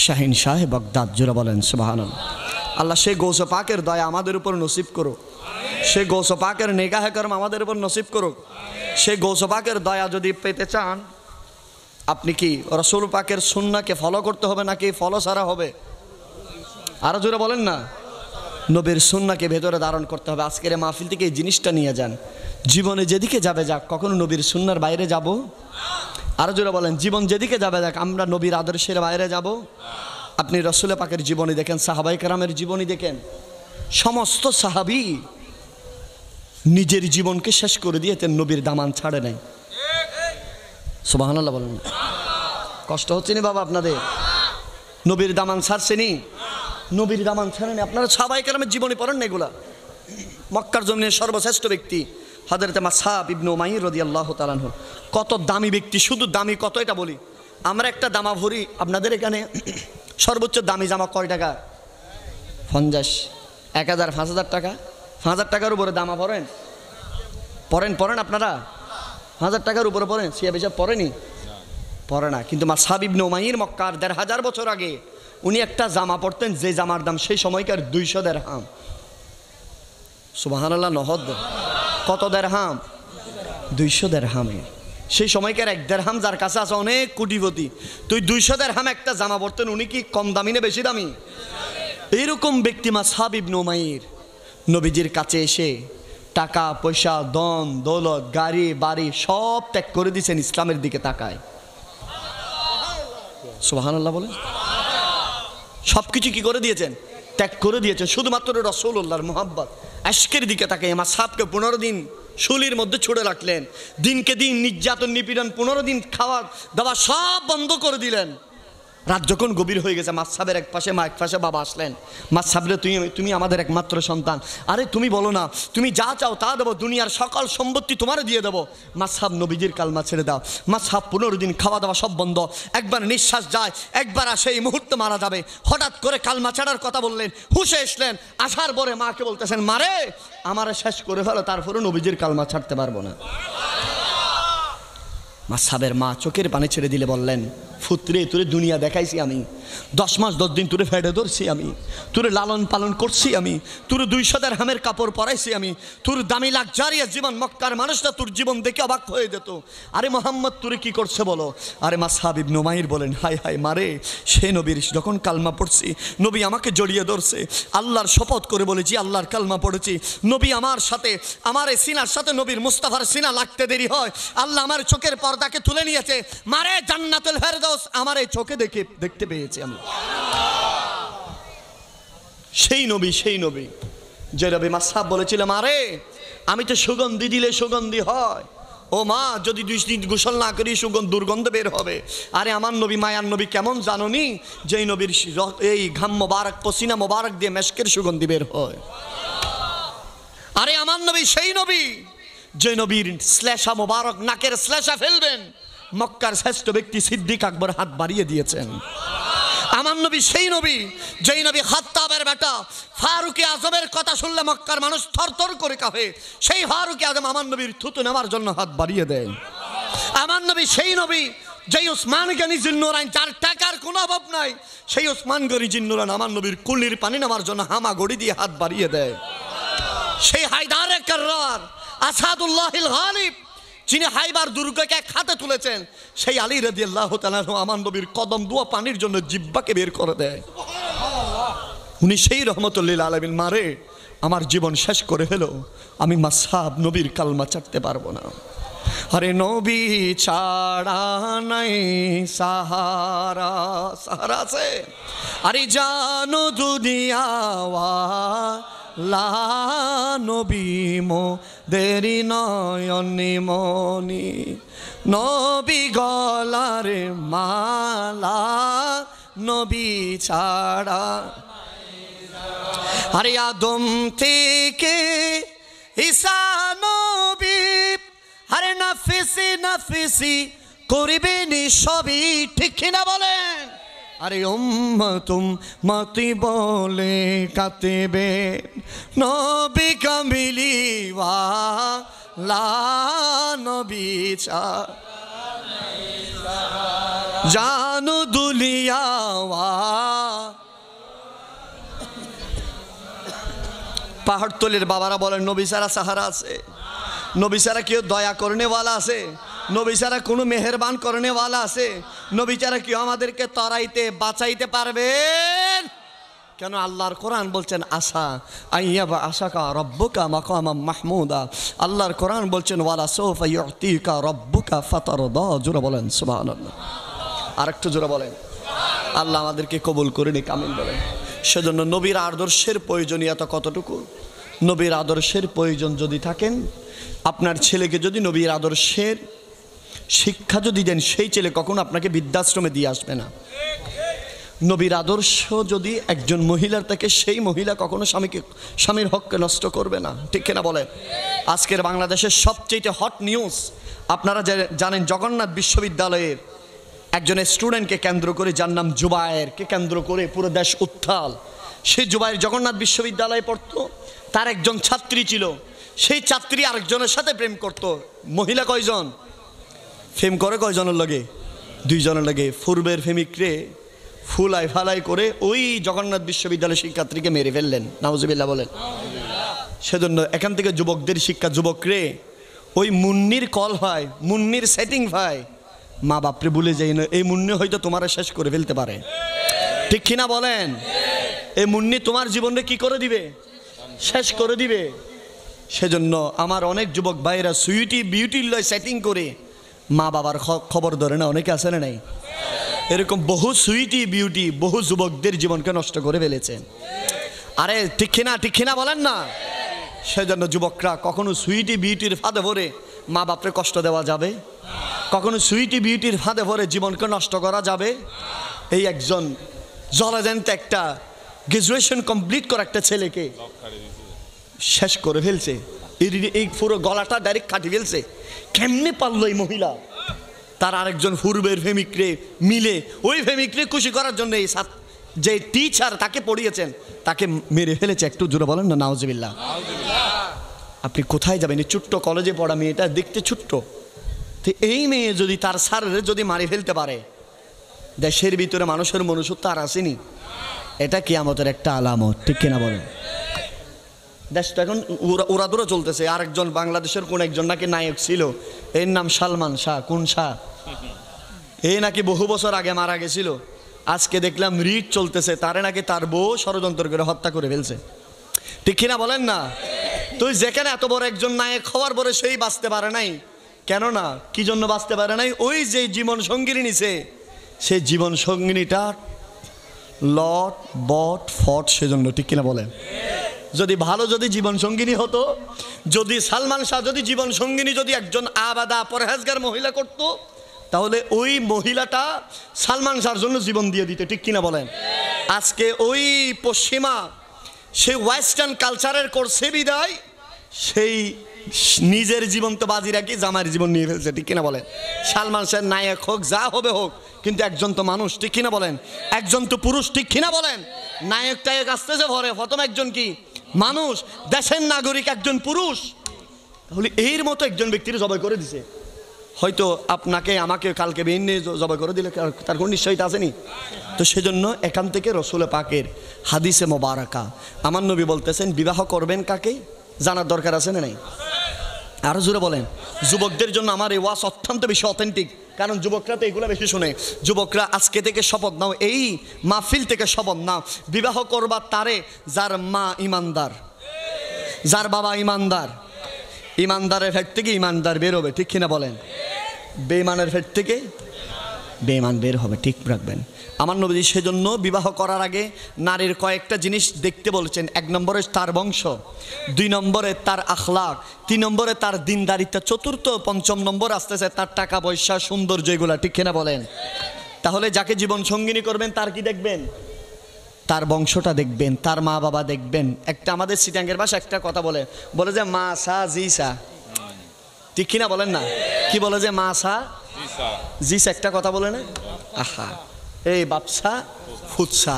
শাহিন শাহ বাগদাদ, জোরে বলেন সুবহানাল্লাহ। আল্লাহ সেই গৌস পাকের দয়া আমাদের উপর নসিব করো, সেই গৌস পাকের নেগাহে করম আমাদের উপর নসিব করো। সেই গৌস পাকের দয়া যদি পেতে চান, আপনি কি রাসূল পাকের সুন্নাহকে ফলো করতে হবে নাকি ফলো ছাড়া হবে? আরো জোরে বলেন না। নবীর সুন্নাহকে ভেতরে ধারণ করতে হবে। আজকের মাহফিল থেকে এই জিনিসটা নিয়ে যান। জীবনে যেদিকে যাবে যাক, কখনো নবীর সুন্নাহর বাইরে যাব? আরো জোরে বলেন। জীবন যেদিকে যাবে যাক, আমরা নবীর আদর্শের বাইরে যাব? আপনি রাসূল পাকের জীবনী দেখেন, সাহাবায়ে কেরামের জীবনী দেখেন, সমস্ত সাহাবী নিজের জীবনকে শেষ করে দিয়েছেন, নবীর দামান ছাড়ে নাই। সুবহানাল্লাহ বলেন। কষ্ট হচ্ছে নি বাবা আপনাদের? নবীর দামান ছাড়ছেনি? নবীর দামান ছাড়েনি। আপনারা সাহাবায়ে কেরামের জীবনী পড়েন না এগুলা? মক্কার জমিনের সর্বশ্রেষ্ঠ ব্যক্তি হযরত মাসআব ইবনে উমাইর রাদিয়াল্লাহু তাআলা আনহু, কত দামি ব্যক্তি। শুধু দামি কত এটা বলি, আমরা একটা জামা ভরি, আপনাদের এখানে সর্বোচ্চ দামি জামা কয় টাকা? 50, 1000, 5000 টাকা। 5000 টাকার উপরে জামা পরেন? পরেন আপনারা? 1000 টাকার উপরে পরেন? সিয়া বেশা পরেনি? পরে না। কিন্তু মাসআব ইবনে উমাইর মক্কার 1500 বছর আগে উনি একটা জামা পরতেন, যে জামার দাম সেই সময়কার 200 দিরহাম। সুবহানাল্লাহ নহদ। কত দিরহাম? 200 দিরহামে। সেই সময়কার 1 দিরহাম যার কাছে আছে অনেক কোটিপতি, তুই 200 দিরহাম একটা জামা পরতেন, উনি কি কম দামি না বেশি দামি? এরকম ব্যক্তি মাসআব ইবনে উমাইর নবীজির কাছে এসে টাকা পয়সা, ধন দৌলত, গাড়ি বাড়ি সব ত্যাগ করে দিয়েছেন, ইসলামের দিকে তাকায়। সুবহানাল্লাহ বলে। সব কিছু কি করে দিয়েছেন? ত্যাগ করে দিয়েছেন, শুধুমাত্র রাসূলুল্লাহর মুহাব্বত আশকের দিকে তাকায়। মাসআবকে 15 দিন শুলির মধ্যে ছুড়ে রাখলেন, দিনকে দিন নির্যাতন নিপীড়ন, 15 দিন খাওয়া দাওয়া সব বন্ধ করে দিলেন। রাত যখন গভীর হয়ে গেছে, মাসআবের এক পাশে মা, এক পাশে বাবা আসলেন। মাসআবরে তুমি আমাদের একমাত্র সন্তান, আরে তুমি বলো না, তুমি যা চাও তা দেবো, দুনিয়ার সকল সম্পত্তি তোমার দিয়ে দেবো। মাসআব নবীজির কালমা ছেড়ে দাও। মাসআব 15 দিন খাওয়া দাওয়া সব বন্ধ, একবার নিঃশ্বাস যায়, একবার আসে, এই মুহূর্তে মারা যাবে। হঠাৎ করে কালমা ছাড়ার কথা বললেন, হুঁশে এসলেন। আসার পরে মাকে বলতেছেন, মারে আমারে শেষ করে ফেলো, তারপরে নবীজির কালমা ছাড়তে পারবো না। মাসআবের মা চোখের পানি ছেড়ে দিলে বললেন, ফুত্রে তোরে দুনিয়া দেখাইছি আমি, 10 মাস 10 দিন তোরে ফেডে ধরছি আমি, তোরে লালন পালন করছি আমি, তোরে 200 দিরহামের কাপড় পরাইছি আমি, তোর দামি লাক্সারিয়াস জীবন, মক্কার মানুষটা তোর জীবন দেখে অবাক হয়ে যেত। আরে মোহাম্মদ তোরে কি করছে বলো? আরে মাসআব ইবনে উমাইর বলেন, হায় হায় মারে, সে নবীর যখন কালমা পড়ছি, নবী আমাকে জড়িয়ে ধরছে, আল্লাহর শপথ করে বলেছি, আল্লাহর কালমা পড়েছি, নবী আমার সাথে, আমার এই সিনার সাথে নবীর মুস্তাফার সিনা লাগতে দেরি হয়, আল্লাহ আমার চোখের পর্দাকে তুলে নিয়েছে, মারে জান্নাতুল ফেরদৌস আমার এই চোখে দেখতে পেয়েছি আমি। সেই নবী যে নবী মাসআব বলেছিল, মারে আমি তো সুগন্ধি দিলে সুগন্ধি হয়, ও মা যদি 2 দিন গোসল না করি দুর্গন্ধ বের হবে। আরে আমার নবী মায়ার নবী কেমন জানোনি? যেই নবীর এই ঘাম মোবারক, পসিনা মোবারক দিয়ে মেশকের সুগন্ধি বের হয়। আরে আমার নবী সেই নবী যে নবীর শ্লেষা মোবারক, নাকের শ্লেষা ফেলবেন, মক্কার শ্রেষ্ঠ ব্যক্তি সিদ্দিক আকবর হাত বাড়িয়ে দিয়েছেন। আমার নবী সেই নবী যেই নবী খাত্তাবের বেটা ফারুকে আজমের কথা শুনলে মক্কার মানুষ থরথর করে কাঁপে, সেই ফারুকে আজম আমার নবীর থুতু নেওয়ার জন্য হাত বাড়িয়ে দেয়। আমার নবী সেই নবী যেই উসমান গনি জিন্নুরাইন, যার টাকার কোনো অভাব নাই, সেই উসমান গনি জিন্নুরাইন আমার নবীর কুলির পানি নেওয়ার জন্য হামা গড়ি দিয়ে হাত বাড়িয়ে দেয়। সেই হায়দারে কাররার, আসাদুল্লাহিল গালিব, যিনি হাইবার দুর্গকে এক হাতে তুলেছেন, সেই আলী রাদিয়াল্লাহু তাআলা আমার নবীর কদম দোয়া পানির জন্য জিহ্বাকে বের করে দেয়। উনি সেই রহমতুল লিল আলামিন। মারে আমার জীবন শেষ করে ফেলো, আমি মাসআব নবীর কালমা ছাড়তে পারবো না। আরে নবী ছাড়া নাই সাহারা, সাহারা আছে। আরে জানো দুনিয়াওয়া লা নবী মো দেরি নয়নি মনি, নবী গলারে মালা, নবী ছাড়া আরে আদম থেকে ঈসা নবী, আরে নাফিসি নাফিসি করিবেন সবই, ঠিক কিনা বলেন? আরে উম্মতি বলে কাতিবে নবী কামিলি ওয়ালা নবী ছা জানু দুলিয়া ওয়া। পাহাড়তলির বাবারা বলেন নবী ছাড়া সাহারা আছে? নবী ছাড়া কেউ দয়া করনেওয়ালা আছে? নবী ছাড়া কোনো মেহেরবান করনেওয়ালা আছে? নবী ছাড়া কেউ আমাদেরকে তরাইতে বাঁচাইতে পারবেন? কেন আল্লাহর কোরআন বলছেন আশা আইয়াবা আশাকা রব্বুকা মাকামাম মাহমুদা। আল্লাহর কোরআন বলছেন ওয়ালা সাউফা ইউতিকা রব্বুকা ফাতারদা। জোরে বলেন সুবহানাল্লাহ। আরেকটু জোরে বলেন। আল্লাহ আমাদেরকে কবুল করে নিক, আমিন বলেন। সেজন্য নবীর আদর্শের প্রয়োজনীয়তা কতটুকু? নবীর আদর্শের প্রয়োজন যদি থাকেন, আপনার ছেলেকে যদি নবীর আদর্শের শিক্ষা যদি দেন, সেই ছেলে কখনো আপনাকে বৃদ্ধাশ্রমে দিয়ে আসবে না। নবীর আদর্শ যদি একজন মহিলার থাকে, সেই মহিলা কখনো স্বামীর হককে নষ্ট করবে না, ঠিক কিনা বলেন? আজকের বাংলাদেশের সবচেয়ে হট নিউজ আপনারা জানেন, জগন্নাথ বিশ্ববিদ্যালয়ের একজন স্টুডেন্টকে কেন্দ্র করে, যার নাম জুবায়েরকে কেন্দ্র করে পুরো দেশ উত্তাল। সেই জুবায়ের জগন্নাথ বিশ্ববিদ্যালয়ে পড়তো, তার একজন ছাত্রী ছিল, সেই ছাত্রী আরেকজনের সাথে প্রেম করত। মহিলা কয়জন প্রেম করে? কয়জনের লাগে? 2 জনের লাগে। পূর্বের প্রেমিকরে ফুলাই ফালাই করে ওই জগন্নাথ বিশ্ববিদ্যালয়ের শিক্ষার্থীকে মেরে ফেললেন, নাউজুবিল্লাহ বলেন। সেজন্য এখান থেকে যুবকদের শিক্ষা, যুবকরে ওই মুন্নির কল হয়, মুন্নির সেটিং হয়, মা বাপরে ভুলে যাই না, এই মুন্নি হয়তো তোমার শেষ করে ফেলতে পারে, ঠিক কিনা বলেন? এই মুন্নি তোমার জীবনকে কি করে দিবে? শেষ করে দিবে। সেজন্য আমার অনেক যুবক ভাইরা সুইটি বিউটির লয় সেটিং করে মা বাবার খবর ধরে না, অনেকে আছে না নাই? এরকম বহু সুইটি বিউটি বহু যুবকদের জীবনকে নষ্ট করে ফেলেছেন। আরে ঠিক কিনা, ঠিক কিনা বলেন না? সেজন্য যুবকরা কখনো সুইটি বিউটির ফাঁদে ভরে মা বাপরে কষ্ট দেওয়া যাবে? কখনো সুইটি বিউটির ফাঁদে ভরে জীবনকে নষ্ট করা যাবে? এই একজন জলজান্ত একটা গ্রাজুয়েশন কমপ্লিট করা একটা ছেলেকে শেষ করে ফেলছে, এই পুরো গলাটা ডাইরেক্ট কাটি ফেলছে। কেমনে পারলো এই মহিলা? তার আরেকজন পূর্বের প্রেমিকরে মিলে ওই প্রেমিকরে খুশি করার জন্য এই যে টিচার তাকে পড়িয়েছেন তাকে মেরে ফেলেছে। একটু জোরে বলেন না নাউজুবিল্লাহ। আপনি কোথায় যাবেন? এই ছোট্ট কলেজে পড়া মেয়েটা দেখতে ছোট্ট, তো এই মেয়ে যদি তার স্যারের যদি মারি ফেলতে পারে, দেশের ভিতরে মানুষের মনুষ্যত্ব আর আসেনি, এটা কিয়ামতের একটা আলামত, ঠিক কিনা বলেন? দেশটা এখন উড়াদুরা চলতেছে। আরেকজন বাংলাদেশের কোন একজন নাকি নায়ক ছিল, এর নাম সালমান শাহ। কোন শাহ? এই নাকি বহু বছর আগে মারা গেছিল। আজকে দেখলাম রিট চলতেছে, তারে নাকি তার বউ ষড়যন্ত্র করে হত্যা করে ফেলছে, ঠিক কিনা বলেন না? তুই যেখানে এত বড় একজন নায়ক হওয়ার পরে সেই বাঁচতে পারে নাই, কেন না? কি জন্য বাঁচতে পারে নাই? ওই যে জীবন সঙ্গিনী নিছে, সেই জীবন সঙ্গিনীটা লট বট ফট, সেজন্য, ঠিক কিনা বলেন? যদি ভালো যদি জীবন সঙ্গিনী হতো, যদি সালমান শাহ যদি জীবন সঙ্গিনী যদি একজন আবাদা পরহেজগার মহিলা করত, তাহলে ওই মহিলাটা সালমান শাহর জন্য জীবন দিয়ে দিতে, ঠিক কিনা বলেন? আজকে ওই পশ্চিমা সেই ওয়েস্টার্ন কালচারের করছে বিদায় সেই নিজের জীবন তো বাজি রাখি জামাইয়ের জীবন নিয়ে ফেলছে, ঠিক কিনা বলেন? সালমান শাহ নায়ক হোক, যা হবে হোক, কিন্তু একজন তো মানুষ, ঠিক কিনা বলেন? একজন তো পুরুষ, ঠিক কিনা বলেন? নায়ক টায়ক আসতেছে ভরে, প্রথম একজন কি মানুষ, দেশের নাগরিক, একজন পুরুষ। তাহলে এর মতো একজন ব্যক্তির জবাই করে দিছে, হয়তো আপনাকে আমাকে কালকে বেইন নিয়ে জবাই করে দিলে তার কোনো নিশ্চয়তা আসেনি। তো সেজন্য এখান থেকে রসুল পাকের হাদিসে মোবারকা আমার নবী বলতেছেন, বিবাহ করবেন কাকে জানার দরকার আছে না নাই? আরো জোরে বলেন। যুবকদের জন্য আমার এই ওয়াজ অত্যন্ত বেশি অথেন্টিক, কারণ যুবকরা তো এগুলো বেশি শুনে। যুবকরা আজকে থেকে শপথ নাও, এই মাহফিল থেকে শপথ নাও, বিবাহ করবা তারে যার মা ইমানদার, যার বাবা ইমানদার। ইমানদারের ফেট থেকে ইমানদার বের হবে, ঠিক কিনা বলেন? বেঈমানের ফেট থেকে বেঈমান বের হবে, ঠিক রাখবেন। আমার নবী সেজন্য বিবাহ করার আগে নারীর কয়েকটা জিনিস দেখতে বলেছেন। 1 নম্বরে তার বংশ, 2 নম্বরে তার আখলাক, 3 নম্বরে তার দিনদারিতা, 4th 5ম নম্বর আসতেছে তার টাকা পয়সা, সৌন্দর্য, এগুলা, ঠিক কিনা বলেন? তাহলে যাকে জীবন সঙ্গিনী করবেন তার কি দেখবেন? তার বংশটা দেখবেন, তার মা বাবা দেখবেন। একটা আমাদের সিটাঙ্গের ভাষা একটা কথা বলে যে মা সা জি সা, ঠিক কিনা বলেন না? কি বলে যে মা সা জি সা, একটা কথা বলে না? আহা, এই বাপসা ফুৎসা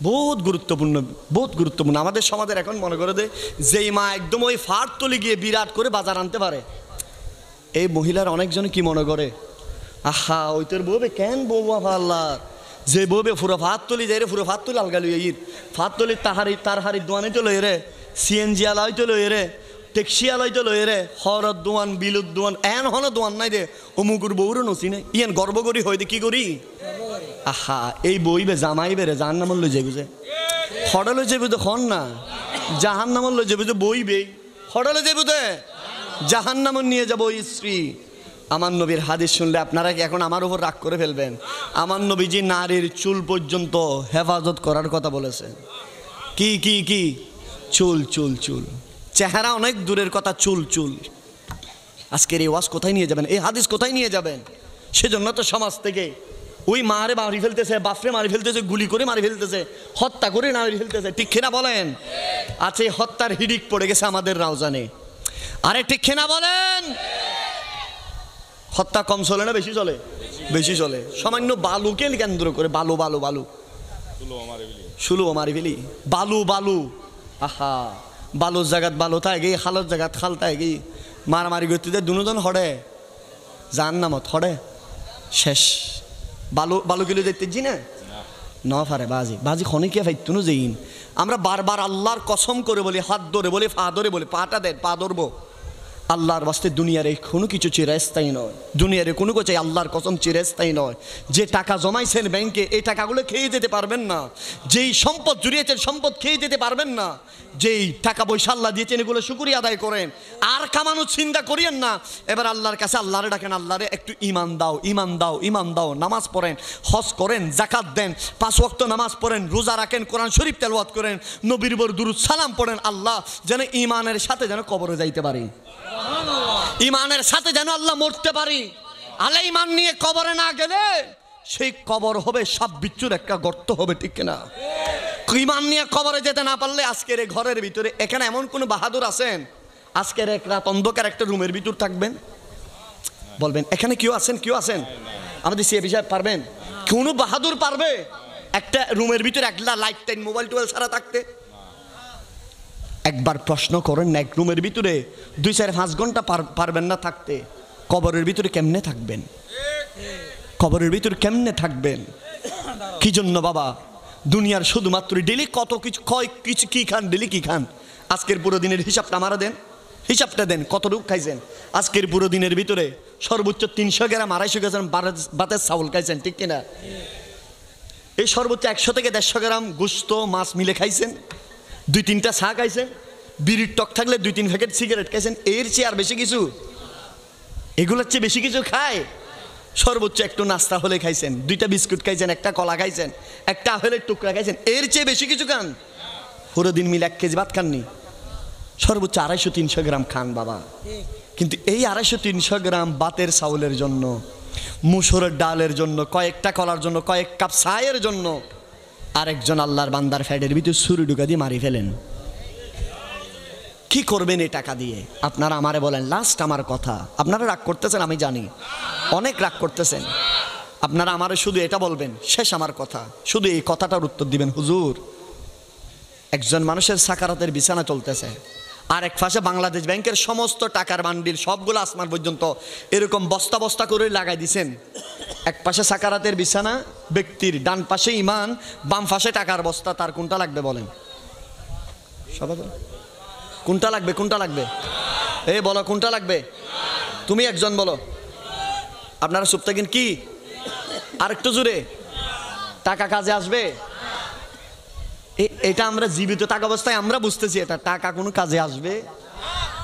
বহুত গুরুত্বপূর্ণ, বহুত গুরুত্বপূর্ণ। আমাদের সমাজের এখন মনে করে যেই মা একদম ওই ফাট তলি গিয়ে বিরাট করে বাজার আনতে পারে, এই মহিলার অনেকজন কি মনে করে, আহা ওই তোর বউবে কেন বউ বাবা আল্লাহ, যে বউবে পুরো ভাত তলি যাই রে, পুরো ভাত তলি আলগালি ঈদ ভাত তলি তার হারি দোয়ানি তো লই রে, সিএনজি আলাই তো লই রে, ট্যাক্সি আলাই তো লই রে, হরদ দোয়ান বিলুদ দোয়ান এন হন দোয়ান নাই দে, অমুকুর বউরও নসি নে ইয়ান গর্ব করি হই দে কি করি। আহা এই বইবে জামাই বেরে জাহান নামল লই যাবি যে, হডলে যাবি তো খন না, জাহান নামল লই যাবি তো বইবে, হডলে যাবি তো জাহান নামল নিয়ে যাবো স্ত্রী। আমার নবীর হাদিস শুনলে আপনারা কি এখন আমার উপর রাগ করে ফেলবেন? আমার নবীজি নারীর চুল পর্যন্ত হেফাজত করার কথা বলেছেন। কি কি কি? চুল চুল চুল, চেহারা অনেক দূরের কথা, চুল চুল। আজকের এই ওয়াজ কোথায় নিয়ে যাবেন? এই হাদিস কোথায় নিয়ে যাবেন? সেজন্য তো সমাজ থেকে ওই মারে মারি ফেলতেছে, বাপরে মারি ফেলতেছে, গুলি করে মারি ফেলতেছে, হত্যা করে মারি ফেলতেছে, ঠিক কিনা বলেন? আছে হত্যার হিড়িক পড়ে গেছে আমাদের রাউজানে, আরে ঠিক কিনা বলেন? হত্যা কম চলে না বেশি চলে? বেশি চলে। সামান্য বালুকে কেন্দ্র করে বালু বালু বালু শুলু মারি ফেলি, বালু বালু, আহা বালুর জায়গাত বালু তাই গেই, খালর জায়গাত খাল তাই গেই, মারামারি করতে দুজন হড়ে যান নামত হড়ে শেষ। বালু বালু কিলো দেখতে জি না ন ফারে বাজি বাজি খনিকে ফাইতুনো যেইন। আমরা বারবার আল্লাহর কসম করে বলি, হাত ধরে বলি, পা ধরে বলি, পাটা দেন পা ধরবো, আল্লাহর বাস্তে দুনিয়ারে কোনো কিছু চিরস্থায়ী নয়, দুনিয়ারে কোনো কিছু আল্লাহর কসম চিরস্থায়ী নয়। যে টাকা জমাইছেন ব্যাংকে এই টাকাগুলো খেয়ে যেতে পারবেন না, যেই সম্পদ জুড়িয়েছেন সম্পদ খেয়ে যেতে পারবেন না, যেই টাকা পয়সা আল্লাহ দিয়েছেন এগুলো শুকরিয়া আদায় করেন, আর কামানোর চিন্তা করিয়েন না। এবার আল্লাহর কাছে আল্লাহরে ডাকেন, আল্লাহরে একটু ইমান দাও, ইমান দাও, ইমান দাও। নামাজ পড়েন, হজ করেন, জাকাত দেন, 5 ওয়াক্ত নামাজ পড়েন, রোজা রাখেন, কোরআন শরীফ তেলাওয়াত করেন, নবীর উপর দুরূদ সালাম পড়েন। আল্লাহ যেন ইমানের সাথে যেন কবরে যাইতে পারি, ইমানের সাথে যেন আল্লাহ মরতে পারি। আলে ইমান নিয়ে কবরে না গেলে সেই কবর হবে সাপ বিচ্ছুর একটা গর্ত হবে, ঠিক কিনা? ইমান নিয়ে কবরে যেতে না পারলে আজকের এই ঘরের ভিতরে এখানে এমন কোন বাহাদুর আছেন আজকের এক রাত অন্ধকার একটা রুমের ভিতর থাকবেন? বলবেন এখানে কেউ আছেন? কেউ আছেন? আমাদের সিএবি সাহেব পারবেন? কোন বাহাদুর পারবে একটা রুমের ভিতরে একলা লাইট টাইম মোবাইল টোবাইল ছাড়া থাকতে? একবার প্রশ্ন করেন না, এক রুমের ভিতরে 2-4-5 ঘন্টা পারবেন না থাকতে, কবরের ভিতরে কেমনে থাকবেন? কবরের ভিতরে কেমনে থাকবেন? কি জন্য বাবা দুনিয়ার শুধুমাত্র ডেলি কত কিছু কিছু কি খান, ডেলি কি খান? আজকের পুরো দিনের হিসাবটা আমারা দেন, হিসাবটা দেন কতটুকু খাইছেন আজকের পুরো দিনের ভিতরে? সর্বোচ্চ 300 গ্রাম 250 গ্রাম ভাতের চাউল খাইছেন, ঠিক কিনা? এই সর্বোচ্চ 100 থেকে 150 গ্রাম গোশত মাছ মিলে খাইছেন, 2-3টা চা খাইছেন, বিড়ির টক থাকলে 2-3 প্যাকেট সিগারেট খাইছেন, এর চেয়ে আর বেশি কিছু? এগুলোর চেয়ে বেশি কিছু খায়? সর্বোচ্চ একটু নাস্তা হলে খাইছেন, 2টা বিস্কুট খাইছেন, একটা কলা খাইছেন, একটা আপেলের টুকরা খাইছেন, এর চেয়ে বেশি কিছু খান? পুরো দিন মিলে 1 কেজি ভাত খাননি, সর্বোচ্চ 250-300 গ্রাম খান বাবা। কিন্তু এই 250-300 গ্রাম ভাতের চাউলের জন্য, মুসুরের ডালের জন্য, কয়েকটা কলার জন্য, কয়েক কাপ চায়ের জন্য আরেকজন আল্লাহর বান্দার ফ্যাটের ভিতরে ছুরি ঢুকা দিয়ে মারি ফেলেন। কি করবেন এই টাকা দিয়ে? আপনারা আমারে বলেন, লাস্ট আমার কথা। আপনারা রাগ করতেছেন আমি জানি, অনেক রাগ করতেছেন। আপনারা আমারে শুধু এটা বলবেন, শেষ আমার কথা, শুধু এই কথাটার উত্তর দিবেন, হুজুর একজন মানুষের সাকারাতের বিছানা চলতেছে, আর এক পাশে বাংলাদেশ ব্যাংকের সমস্ত টাকার বান্ডিল সবগুলো আসমান পর্যন্ত এরকম বস্তা বস্তা করে লাগাই দিছেন। এক পাশে সাকারাতের বিছানা ব্যক্তির, ডান পাশে ইমান, বাম পাশে টাকার বস্তা। তার কোনটা লাগবে বলেন? সবাই কোনটা লাগবে? কোনটা লাগবে? এই বলো কোনটা লাগবে? তুমি একজন বলো। আপনারা চুপ থাকেন। কি আর একটু জোরে? টাকা কাজে আসবে? এটা আমরা জীবিত থাকা অবস্থায় আমরা বুঝতেছি এটা টাকা কোনো কাজে আসবে।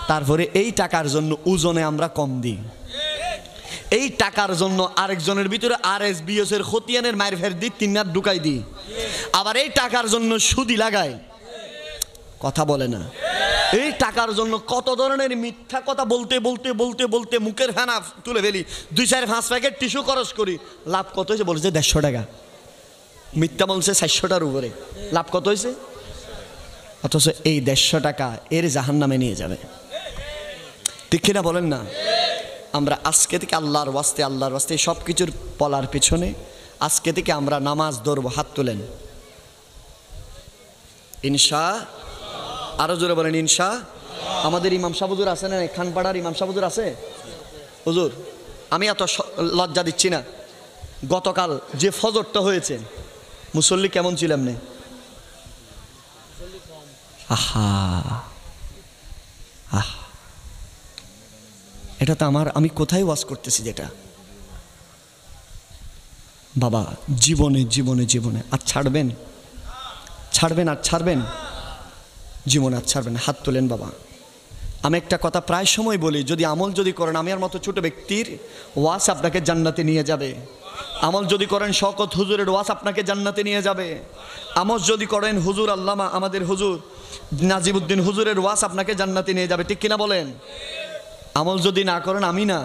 তারপরে এই টাকার জন্য ওজনে আমরা কম দিই, এই টাকার জন্য আরেকজনের ভিতরে RSBS এর খতিয়ানের মায়ের ফের দিই, 3 হাত ঢুকাই দিই, আবার এই টাকার জন্য সুদি লাগাই। কথা বলে না? এই টাকার জন্য কত ধরনের মিথ্যা কথা বলতে বলতে বলতে বলতে মুখের ফেনা তুলে ফেলি। 2-4-5 প্যাকেট টিস্যু খরচ করি, লাভ কত হয়েছে? বলেছে 150 টাকা। মিথ্যা বলছে 400টার উপরে, লাভ কত হয়েছে? অথচ এই 150 টাকা এর জাহান্নামে নিয়ে যাবে। ঠিক কিনা বলেন না? আমরা আজকে থেকে আল্লাহর ওয়াস্তে সব কিছুর বলার পিছনে আজকে থেকে আমরা নামাজ ধরবো। হাত তোলেন ইনশা, আরো জোরে বলেন ইনশা। আমাদের ইমাম সাহেব হুজুর আছে না, খানপাড়ার ইমাম সাহেব হুজুর আছে? হুজুর, আমি এত লজ্জা দিচ্ছি না, গতকাল যে ফজরটা হয়েছে মুসল্লি কেমন ছিলাম না? আহা আহা, এটা তো আমি কোথায় ওয়াজ করতেছি যেটা বাবা, জীবনে জীবনে জীবনে আর ছাড়বেন আর ছাড়বেন, জীবনে আর ছাড়বেন। হাত তোলেন বাবা। আমি একটা কথা প্রায় সময় বলি, যদি আমল যদি করেন, আমি আর মতো ছোট ব্যক্তির ওয়াজ আপনাকে জান্নাতে নিয়ে যাবে। আমল যদি করেন শওকত হুজুরের ওয়াজ আপনাকে জান্নাতে নিয়ে যাবে। আমল যদি করেন হুজুর আল্লামা আমাদের হুজুর নাজিবউদ্দিন হুজুরের ওয়াজ আপনাকে জান্নাতে নিয়ে যাবে। ঠিক কিনা বলেন? আমল যদি না করেন, আমি না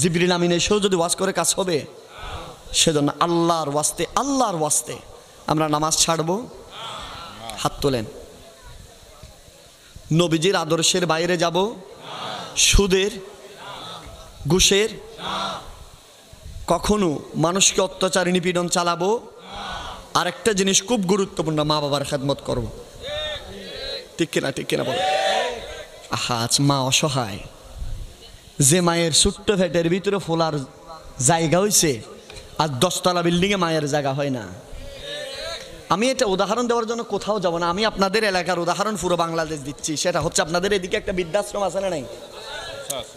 জিবরিল আমিন এসেও যদি ওয়াজ করে কাজ হবে? সেজন্য আল্লাহর ওয়াস্তে আমরা নামাজ ছাড়বো। হাত তোলেন। নবীজির আদর্শের বাইরে যাব? সুদের, ঘুষের, কখনো মানুষকে অত্যাচার নিপীড়ন চালাবো। আর একটা জিনিস খুব গুরুত্বপূর্ণ, মা বাবার খেদমত করব। ঠিক কিনা বল? আহা, আজ মা অসহায়, যে মায়ের ছোট্ট ফ্যাটের ভিতরে ফোলার জায়গা হয়েছে, আর 10 তলা বিল্ডিংয়ে মায়ের জায়গা হয় না। আমি এটা উদাহরণ দেওয়ার জন্য কোথাও যাব না, আমি আপনাদের এলাকার উদাহরণ পুরো বাংলাদেশ দিচ্ছি। সেটা হচ্ছে আপনাদের এদিকে একটা বৃদ্ধাশ্রম আছে না নাই?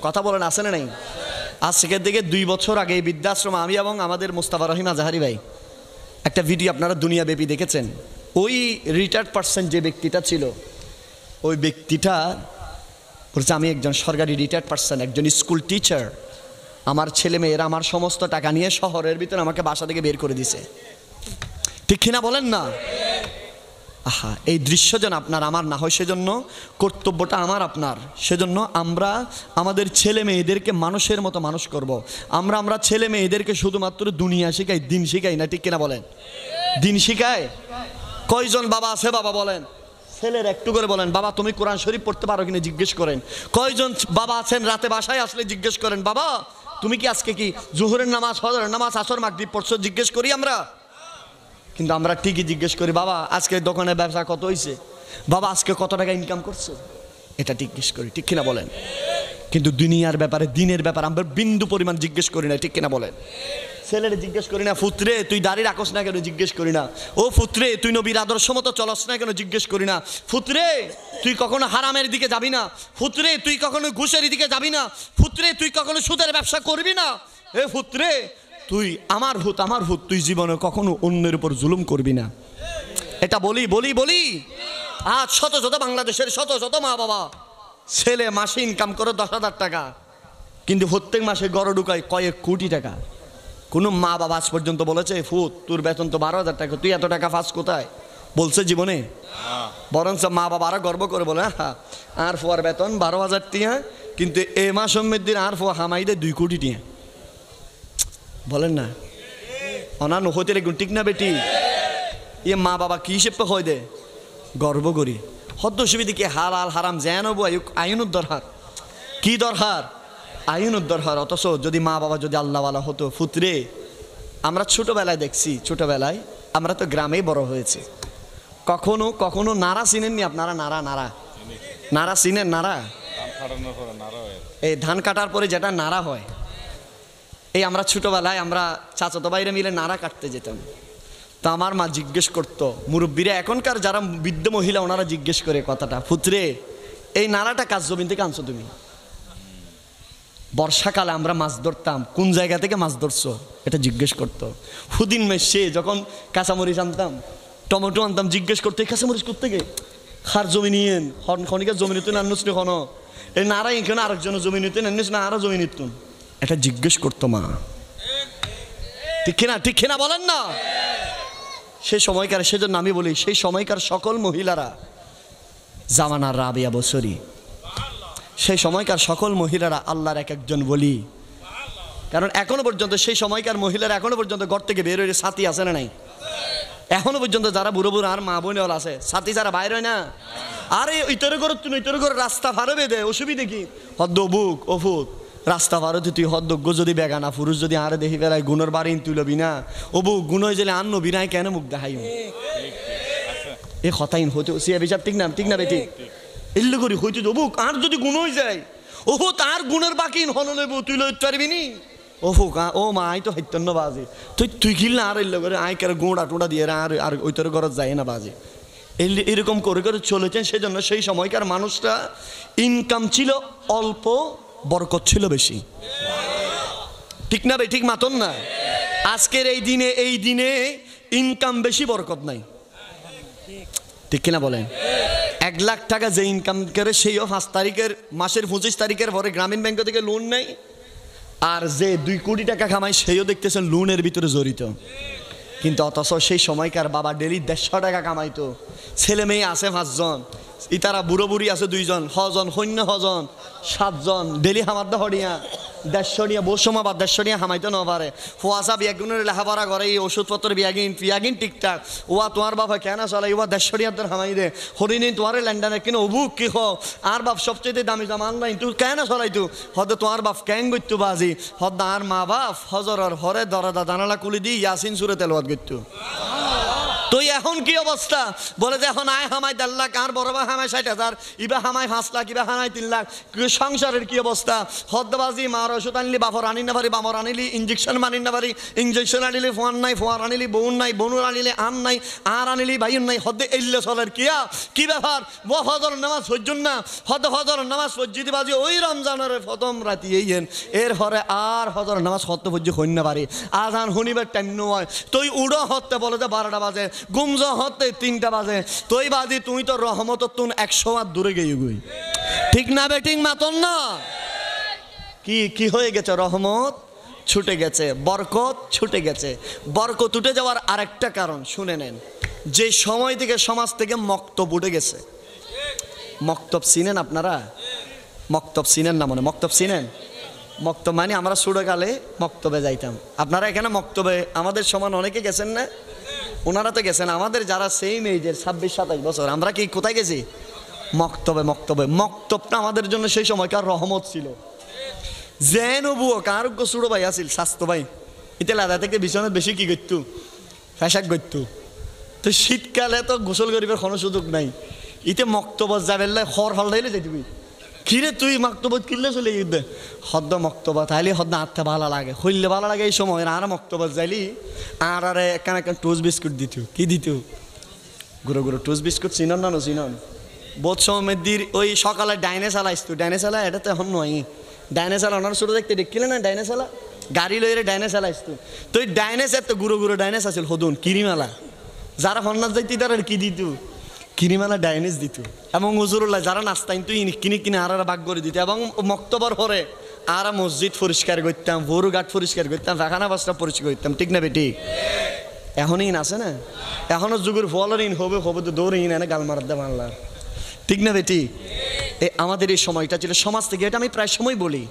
কথা বলেন, আছে না নাই? আজকের দিকে 2 বছর আগে এই বৃদ্ধাশ্রম আমি এবং আমাদের মুস্তাফা রহিম আজাহারি ভাই একটা ভিডিও আপনারা দুনিয়াব্যাপী দেখেছেন। ওই রিটায়ার্ড পার্সন যে ব্যক্তিটা ছিল, ওই ব্যক্তিটা বলছে আমি একজন সরকারি রিটায়ার্ড পার্সন, একজন স্কুল টিচার, আমার ছেলে মেয়েরা আমার সমস্ত টাকা নিয়ে শহরের ভিতরে আমাকে বাসা থেকে বের করে দিছে। ঠিক কিনা বলেন না? আহা, এই দৃশ্য যেন আপনার আমার না হয়, সেজন্য কর্তব্যটা আমার আপনার। সেজন্য আমরা আমাদের ছেলে মেয়েদেরকে মানুষের মতো মানুষ করব। আমরা ছেলে মেয়েদেরকে শুধুমাত্র দুনিয়া শিখাই, দিন শিখাই না। ঠিক কিনা বলেন? দিন শিখায় কয়জন বাবা আছে? বাবা বলেন, ছেলের একটু করে বলেন, বাবা তুমি কোরআন শরীফ পড়তে পারো কিনা জিজ্ঞেস করেন। কয়জন বাবা আছেন রাতে বাসায় আসলে জিজ্ঞেস করেন, বাবা তুমি কি আজকে কি জোহরের নামাজ, ফজরের নামাজ, আসর, মাগরিব পড়ছো? জিজ্ঞেস করি আমরা। কিন্তু আমরা ঠিকই জিজ্ঞেস করি, বাবা আজকে দোকানে ব্যবসা কত হয়েছে, বাবা আজকে কত টাকা ইনকাম করছো, এটা জিজ্ঞেস করি। ঠিক কিনা বলেন? কিন্তু দুনিয়ার ব্যাপারে, দিনের ব্যাপারে আমরা বিন্দু পরিমাণ জিজ্ঞেস করি না। ঠিক কিনা বলেন? ছেলেরে জিজ্ঞেস করি না, ফুতরে তুই দাড়ি রাখস না কেন? জিজ্ঞেস করি না। ও ফুতরে তুই নবীর আদর্শ মতো চলস না কেন? জিজ্ঞেস করি না। ফুতরে তুই কখনো হারামের দিকে যাবি না? ফুতরে তুই কখনো ঘুষের দিকে যাবি না? ফুতরে তুই কখনো সুদের ব্যবসা করবি না? এ ফুতরে তুই আমার ভূত তুই জীবনে কখনো অন্যের উপর জুলুম করবি না। এটা বলি আজ শত বাংলাদেশের শত মা বাবা ছেলে মাসে ইনকাম করে 10,000 টাকা, কিন্তু প্রত্যেক মাসে গড় ঢুকায় কয়েক কোটি টাকা। কোনো মা বাবা আজ পর্যন্ত বলেছে ফুত তোর বেতন তো 12,000 টাকা, তুই এত টাকা ফাঁস কোথায়? বলছে জীবনে? বরঞ্চ মা বাবা আরো গর্ব করে বলে, হ্যাঁ আর ফোয়ার বেতন 12,000 টিয়া, কিন্তু এ মাস দিন আর ফোয়া হামাই দেয় 2 কোটি টিয়া। বলেন না অনান হইতে রেগুন? ঠিক না বেটি? এ মা বাবা কি হিসেবে হয় দে? গর্ব করি। হদ্দ সুবিধি কি হালাল হারাম জানবো, আইনুর দরকার। কি দরকার? আইনুর দরকার। অথচ যদি মা বাবা যদি আল্লাহওয়ালা হতো, ফুতরে আমরা ছোটবেলায় দেখছি, ছোটবেলায় আমরা তো গ্রামেই বড় হয়েছে, কখনো নাড়া চিনেননি আপনারা? নাড়া চিনেন? নাড়া এই ধান কাটার পরে যেটা নাড়া হয়, এই আমরা ছোটবেলায় আমরা চাচাতো ভাইরা মিলে নাড়া কাটতে যেতাম। তা আমার মা জিজ্ঞেস করতো, মুরব্বীরা এখনকার যারা বৃদ্ধ মহিলা ওনারা জিজ্ঞেস করে কথাটা, ফুতরে এই নাড়াটা কাজ জমিন থেকে আনছো তুমি? বর্ষাকালে আমরা মাছ ধরতাম, কোন জায়গা থেকে মাছ ধরছো এটা জিজ্ঞেস করতো। হুদিন মেশে যখন কাঁচামরিচ আনতাম, টমেটো আনতাম, জিজ্ঞেস করতো এই কাঁচামরিচ কোত্থেকে, খার জমি নিয়েন, খনিকা জমি নিতেন আনুস নি খন, এই নাড়া এখানে আরেকজনের জমি নিতেন আনুস না আরো জমি নিতুন, এটা জিজ্ঞেস করতো মা। ঠিক কিনা বলেন না? সেই সময়কার, সেজন্য আমি বলি সেই সময়কার সকল মহিলারা জামানার রাবিয়া বছরী, সেই সময়কার সকল মহিলারা আল্লাহর এক একজন বলি। কারণ এখনো পর্যন্ত সেই সময়কার মহিলারা এখনো পর্যন্ত ঘর থেকে বের হয়ে ছাতি আছে না নাই? এখনো পর্যন্ত যারা বুড়ো বুড়ো আর মা বোন আছে সাথী যারা বাইরে হয় না, আরে ইতরে করো তুমি ইতরে করে রাস্তা ফারবে দে, অসুবিধে কি? হদ্দ বুক অফুত রাস্তা ফারতে তুই হদ্দজ্ঞ যদি বেগানা পুরুষ যদি আরে দেখি বেলায় গুণের বাড়ি তুই লবি না, ও বুক গুণ হয়ে গেলে আর নবী নাই কেন মুখ দেখাই এ কথাইন হইতে সিয়া বিচার ঠিক না বেটি এল্লো করি হইতে তো বুক আর যদি গুণ হয়ে যায় ওহো তার গুণের বাকি হল লইব তুই লইতে পারবি নি ও ফুক ও মা আই তো হাইতন্য বাজে তুই কিল না আর এল্লো করে আই কার গোড়া টোড়া দিয়ে আর ওই তোর ঘরত যায় না বাজে এরকম করে করে চলেছেন। সেজন্য সেই সময়কার মানুষরা ইনকাম ছিল অল্প, বরকত ছিল বেশি, ঠিক না ঠিক মাতন না? আজকের এই দিনে ইনকাম বেশি বরকত নাই, ঠিক কিনা বলেন? 1 লাখ টাকা যে ইনকাম করে সেইও 5 তারিখের মাসের 25 তারিখের পরে গ্রামীণ ব্যাংক থেকে লোন নেই, আর যে 2 কোটি টাকা কামায় সেইও দেখতেছেন লোনের ভিতরে জড়িত। কিন্তু অথচ সেই সময়কার বাবা ডেলি 150 টাকা কামাইতো, ছেলে মেয়ে আছে 5 জন, ইতারা বুড়ো বুড়ি আছে 2 জন, হজন সৈন্য হজন 7 জন, ডেলি হামার দা হরিয়া 150 নিয়ে বহু সময় বা 150 নিয়ে হামাইতে ন পারে। ফোয়াশা বিয়াগুনের লেখাপড়া করে এই ওষুধপত্র বিয়াগিন ঠিকঠাক ওয়া তোমার বাবা কেন চলে ওয়া 150 নিয়ে তোর হামাই দে হরিণী তোমার ল্যান্ডানে কিনে অবুক কি হো আর বাপ সবচেয়ে দামি জামা আনলাই তুই কেন চলাই তু হদ তোমার বাপ ক্যাং গইতু বাজি হদ আর মা বাপ হজরের হরে দরদা দানালা কুলি দি ইয়াসিন সুরে তেলওয়াত গইতু। তো এখন কি অবস্থা বলে যে এখন আয় হামাই 1.5 লাখ আর বড় বা হামাই 60,000 ইবা হামাই 5 লাখ ইবা হামাই 3 লাখ, সংসারের কি অবস্থা? হদ্দবাজি মার ওষুধ আনলি বাপর আনি না পারি, বামর আনিলি ইঞ্জেকশন মানি না পারি, ইঞ্জেকশন আনিলি ফোয়ার নাই, ফোয়ার আনিলি বউন নাই, বনুর আনিলি আম নাই, আর আনিলি বাইন নাই, হদ্দে এল্লে চলের কিয়া কি ব্যাপার? ফজর নামাজ সজ্জন না হদ্দ ফজর নামাজ সজ্জিতে বাজি ওই রমজানের প্রথম রাতি এইন এর পরে আর ফজর নামাজ হত্য ফজ্জি হইন না পারি, আজান শুনিবার টাইম নয় তুই উড়ো হত্যে বলে যে 12টা বাজে, গুমজ হতে 3টা বাজে, তুই বাজি তুই তো রহমত তুন 100 হাত দূরে গিয়ে গুই, ঠিক না বেটিং মাতন না? কি হয়ে গেছে? রহমত ছুটে গেছে, বরকত ছুটে গেছে। বরকত উঠে যাওয়ার আরেকটা কারণ শুনে নেন, যে সময় থেকে সমাজ থেকে মক্তব উঠে গেছে। মক্তব চিনেন আপনারা? মক্তব চিনেন না মনে? মক্তব চিনেন? মক্তব মানে আমরা ছোটকালে মক্তবে যাইতাম। আপনারা এখানে মক্তবে আমাদের সমান অনেকে গেছেন না? ওনারা তো গেছেন, আমাদের যারা সেম এইজের 26-27 বছর আমরা কি কোথায় গেছি? মক্তবে। মক্তবটা আমাদের জন্য সেই সময়কার রহমত ছিল। যেন বুয়ো আরোগ্য ছোটো ভাই আছিল স্বাস্থ্য ভাই এটা লাদা থেকে বিছানাত বেশি কি করতো? ফ্যাশাক করতো। তো শীতকালে তো গোসল করিবার কোনো সুযোগ নাই, ইতে মক্তবত যাবে খড় হলদাইলে যাইবি কিরে তুই মক্তবত কিনলে চলে গিয়ে হদ্দ মক্তবত তাইলে হদ্দ আত্মা ভালো লাগে, হইলে ভালো লাগে এই সময়। আর মক্তবত যাইলি আর একখান টোস্ট বিস্কুট দিত। কি দিত? গুঁড়ো টোস্ট বিস্কুট চিনন না? চিনন? বোধ সময় দির ওই সকালে ডাইনে চালাইস ডাইনে চালা, এটা তো এখন নয়। ডাইনে চালা ওনার ছোটো দেখতে দেখিলে না? ডাইনে চালা গাড়ি লইরে ডাইনে চালাইস তুই ডাইনেস এত গুঁড়ো ডাইনেস আছিল হদুন কিরিমালা, যারা হন্নাস যাইতি তারা কি দিত? কিনিমালা ডাইনেস দিত। এবং হুজুরুল্লাহ যারা নাস্তাইন তুই কিনে আর ভাগ করে দিত। এবং মক্তবর পরে আর মসজিদ পরিষ্কার করতাম, ভোরু ঘাট পরিষ্কার করতাম, পাখানা বাসটা পরিষ্কার করতাম, ঠিক না বেটি? এখনই আছে না? এখনো যুগের ফলের ইন হবে তো দৌড়ে ইন এনে গাল মারার দে বাংলার, ঠিক না বেটি? আমাদের এই সময়টা ছিল সমাজ থেকে, এটা আমি প্রায় সময় বলি,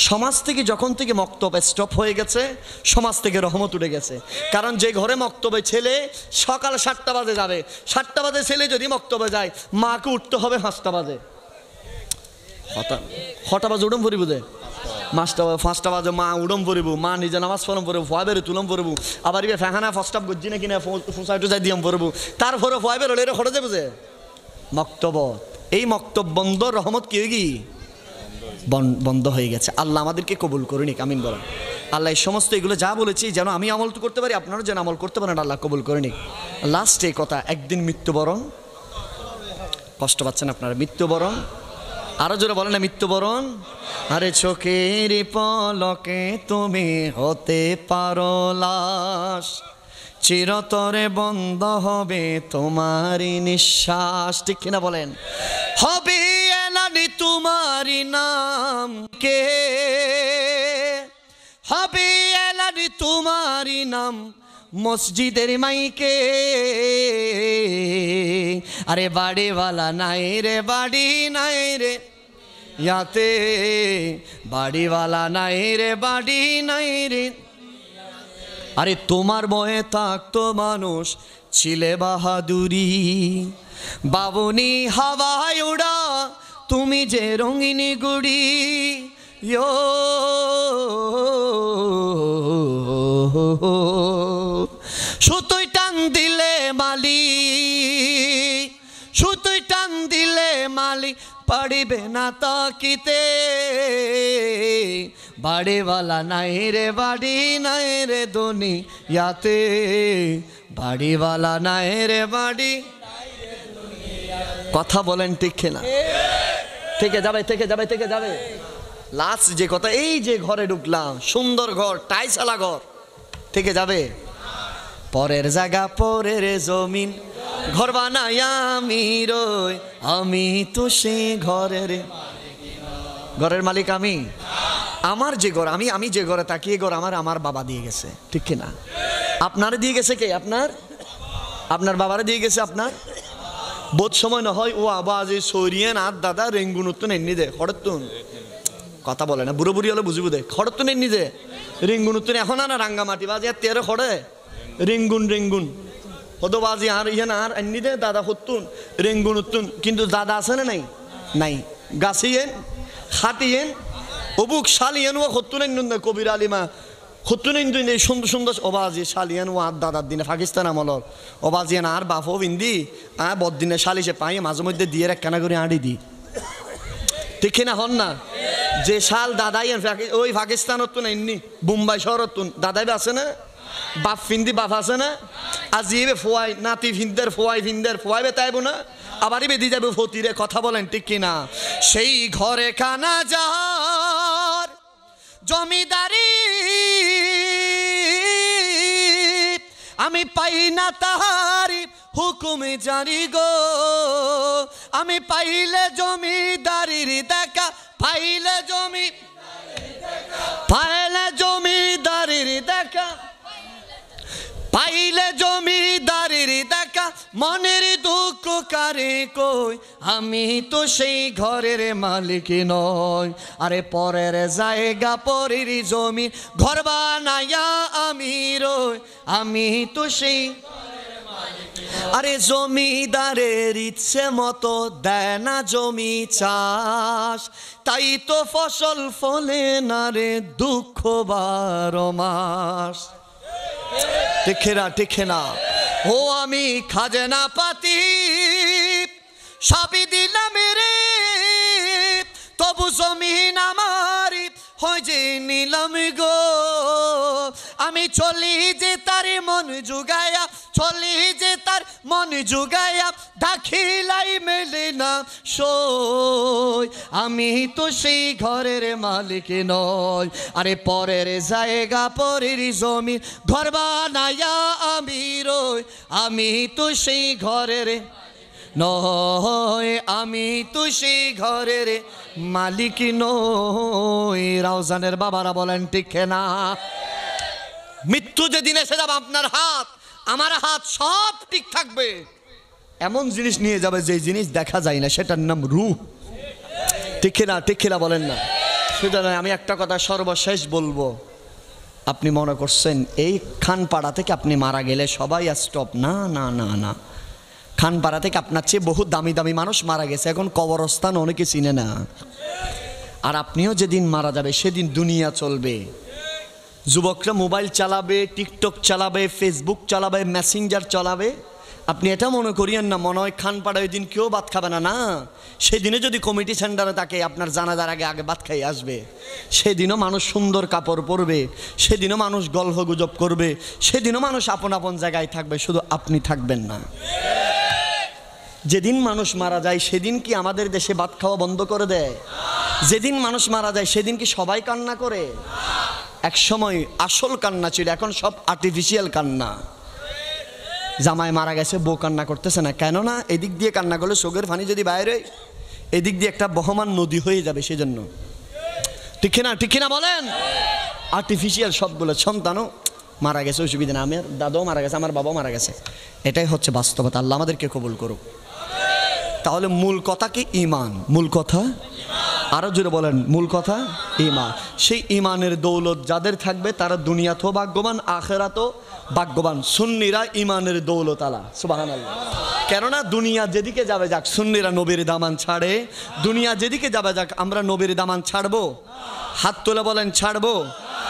সমাজ থেকে যখন থেকে মক্তব স্টপ হয়ে গেছে সমাজ থেকে রহমত উঠে গেছে। কারণ যে ঘরে মক্তবে ছেলে সকাল 7টা বাজে যাবে, 7টা বাজে ছেলে যদি মক্তবে যায় মাকে উঠতে হবে 5টা বাজে। 6টা বাজে উডম পড়িব যে 5টা বাজে মা উডম পড়িব, মা নিজে নামাজ পড়ম পড়ব, ফয়েবের তুলম পড়ব, আবার ইবে ফেহানা ফস্টাপ গজ্জি না কিনা ফুসাইটু যাই দিয়াম পড়ব, তারপরে ফয়েবের হলে এটা খড়ে যাবে যে মক্তবত। এই মক্তব বন্ধ, রহমত কি হয়ে বন্ধ হয়ে গেছে। আল্লাহ আমাদেরকে কবুল করুন, আমিন বলেন। আল্লাহ এই সমস্ত এগুলো যা বলেছি যেন আমি আমল করতে পারি, আপনারা যেন আমল করতে পারেন, আল্লাহ কবুল করুন। লাস্টে কথা, একদিন মৃত্যুবরণ। কষ্ট পাচ্ছেন আপনারা? মৃত্যুবরণ আরো জোরে বলেন না, মৃত্যুবরণ। আরে চোখের পলকে তুমি হতে পারো লাশ, চিরতরে বন্ধ হবে তোমারই নিঃশ্বাস, ঠিক কিনা বলেন? হবে এলানি তোমারই নাম কে, হবে এলানি তোমারই নাম মসজিদের মাইকে। আরে বাড়িওয়ালা নাই রে, বাড়ি নাই রে ইয়াতে, বাড়িওয়ালা নাই রে, বাড়ি নাই রে। আরে তোমার বয়ে থাকতো মানুষ ছিলে বাহাদুরি বাবুনি হাওয়ায় উড়া তুমি যে রঙিনী গুড়ি ইয়ো সুতোয় টান দিলে মালি সুতোয় টান দিলে মালি পারিবে না তাকিতে বাড়িওয়ালা নাই রে বাড়ি নাই রে দুনিয়াতে বাড়িওয়ালা নাই রে বাড়ি কথা বলেন ঠিক না থেকে যাবে থেকে যাবে থেকে যাবে লাস্ট যে কথা এই যে ঘরে ঢুকলাম সুন্দর ঘর টাইলসওয়ালা ঘর থেকে যাবে পরের জায়গা পরের জমিন ঘর বানাই আমি রই আমি তো সেই ঘরের মালিক আমি আমার যে ঘর আমি যে ঘরে তাকিয়ে ঘর আমার বাবা দিয়ে গেছে ঠিক কিনা আপনারে দিয়ে গেছে কে আপনার বাবারে দিয়ে গেছে আপনার বোধ সময় না হয় ও আবাজ সরিয়েন আর দাদা রেঙ্গুন উত্তন এমনি দে খড়তুন কথা বলে না বুড়ো বুড়ি হলে বুঝিব দে খড়তুন এমনি দে রেঙ্গুন উত্তন এখন না রাঙ্গামাটি বাজে আর তেরো খড়ে রেঙ্গুন হতো বাজি আর ইয়ে না আর এমনি দে দাদা হতুন রেঙ্গুন উত্তুন কিন্তু দাদা আছে না নাই গাছিয়েন খাটিয়েন অবুক শালিয়েন ও হতুন কবির আলিমা হতুন এই সুন্দর সুন্দর অবাজি শালিয়েন ও আর দাদার দিনে পাকিস্তান আমলর অবাজিয়ান আর বাফো বিন্দি আর বদিনে শালিশে পাই মাঝে মধ্যে দিয়ে একখানা করে আড়ি দি ঠিক না হন না যে শাল দাদাই ওই পাকিস্তান হতুন এমনি মুম্বাই শহর হতুন দাদাই আছে না বাপ ফিন্দি বাপ আছে না আজিবে ফোয়াই নাতি ফিন্দের ফোয়াই বেতাইব না আবারই বেদি যাবে ফতিরে কথা বলেন ঠিক কিনা সেই ঘরে কানা যার জমিদারি আমি পাই না তাহারি হুকুম জারি গো আমি পাইলে জমিদারির দেখা পাইলে জমিদারির দেখা পাইলে জমিদারির দেখা মনের দুঃখ কারে কই আমি তো সেই ঘরের মালিক নয় আরে পরের জায়গা পরের জমি ঘর বানাইয়া আমি রই আমি তো সেই আরে জমিদারের ইচ্ছে মতো দেয় না জমি চাষ তাই তো ফসল ফলে না রে দুঃখ 12 মাস ঠিক না ও আমি খাজনা পাতি সবই দিলাম রে তবু জমিন আমার হয় যে নিলাম গো আমি চলি যে তার মন জুগায়া দাখিলাই মেলে না সই আমি তো সেই ঘরের মালিক নয় আরে পরের জায়গা পরের জমি ঘর বানাইয়া আমি রই আমি তো সেই ঘরের নয় আমি তো সেই ঘরের মালিক নই রাউজানের বাবারা বলেন ঠিক না মৃত্যু যেদিন এসে যাবে আপনার হাত আমার হাত সব ঠিক থাকবে এমন জিনিস নিয়ে যাবে যে জিনিস দেখা যায় না সেটার নাম রূহ ঠিক না বলেন না সেটা নয় আমি একটা কথা সর্বশেষ বলবো আপনি মনে করছেন এই খানপাড়া থেকে আপনি মারা গেলে সবাই স্টপ না খানপাড়া থেকে আপনার চেয়ে বহু দামি দামি মানুষ মারা গেছে এখন কবরস্থান অনেকে চিনে না আর আপনিও যেদিন মারা যাবে সেদিন দুনিয়া চলবে যুবকরা মোবাইল চালাবে টিকটক চালাবে ফেসবুক চালাবে মেসেঞ্জার চালাবে আপনি এটা মনে করিয়েন না মনে হয় খানপাড়া ওই দিন কেউ ভাত খাবে না সেদিনে যদি কমিটি সেন্টারে থাকে আপনার জানাজার আগে ভাত খাই আসবে সেদিনও মানুষ সুন্দর কাপড় পরবে সেদিনও মানুষ গল্প গুজব করবে সেদিনও মানুষ আপন জায়গায় থাকবে শুধু আপনি থাকবেন না যেদিন মানুষ মারা যায় সেদিন কি আমাদের দেশে ভাত খাওয়া বন্ধ করে দেয় যেদিন মানুষ মারা যায় সেদিন কি সবাই কান্না করে এক সময় আসল কান্না ছিল এখন সব আর্টিফিশিয়াল কান্না জামাই মারা গেছে বউ কান্না করতেছে না কেননা এদিক দিয়ে কান্না করলে চোখের পানি যদি বাইরে এদিক দিয়ে একটা বহমান নদী হয়ে যাবে সেজন্য ঠিক না বলেন আর্টিফিশিয়াল সবগুলো সন্তানও মারা গেছে অসুবিধা না আমার দাদাও মারা গেছে আমার বাবাও মারা গেছে এটাই হচ্ছে বাস্তবতা আল্লাহ আমাদেরকে কবুল করুক তাহলে মূল কথা কি ঈমান মূল কথা আরো জোরে বলেন মূল কথা ঈমান। সেই ঈমানের দৌলত যাদের থাকবে তারা দুনিয়াতেও ভাগ্যবান, আখিরাতেও ভাগ্যবান। সুন্নিরা ঈমানের দৌলত আলা, সুবহানাল্লাহ। কেননা দুনিয়া যেদিকে যাবে যাক, সুন্নিরা নবীর দামান ছাড়ে। দুনিয়া যেদিকে যাবে যাক, আমরা নবীর দামান ছাড়বো? হাত তুলে বলেন ছাড়বো।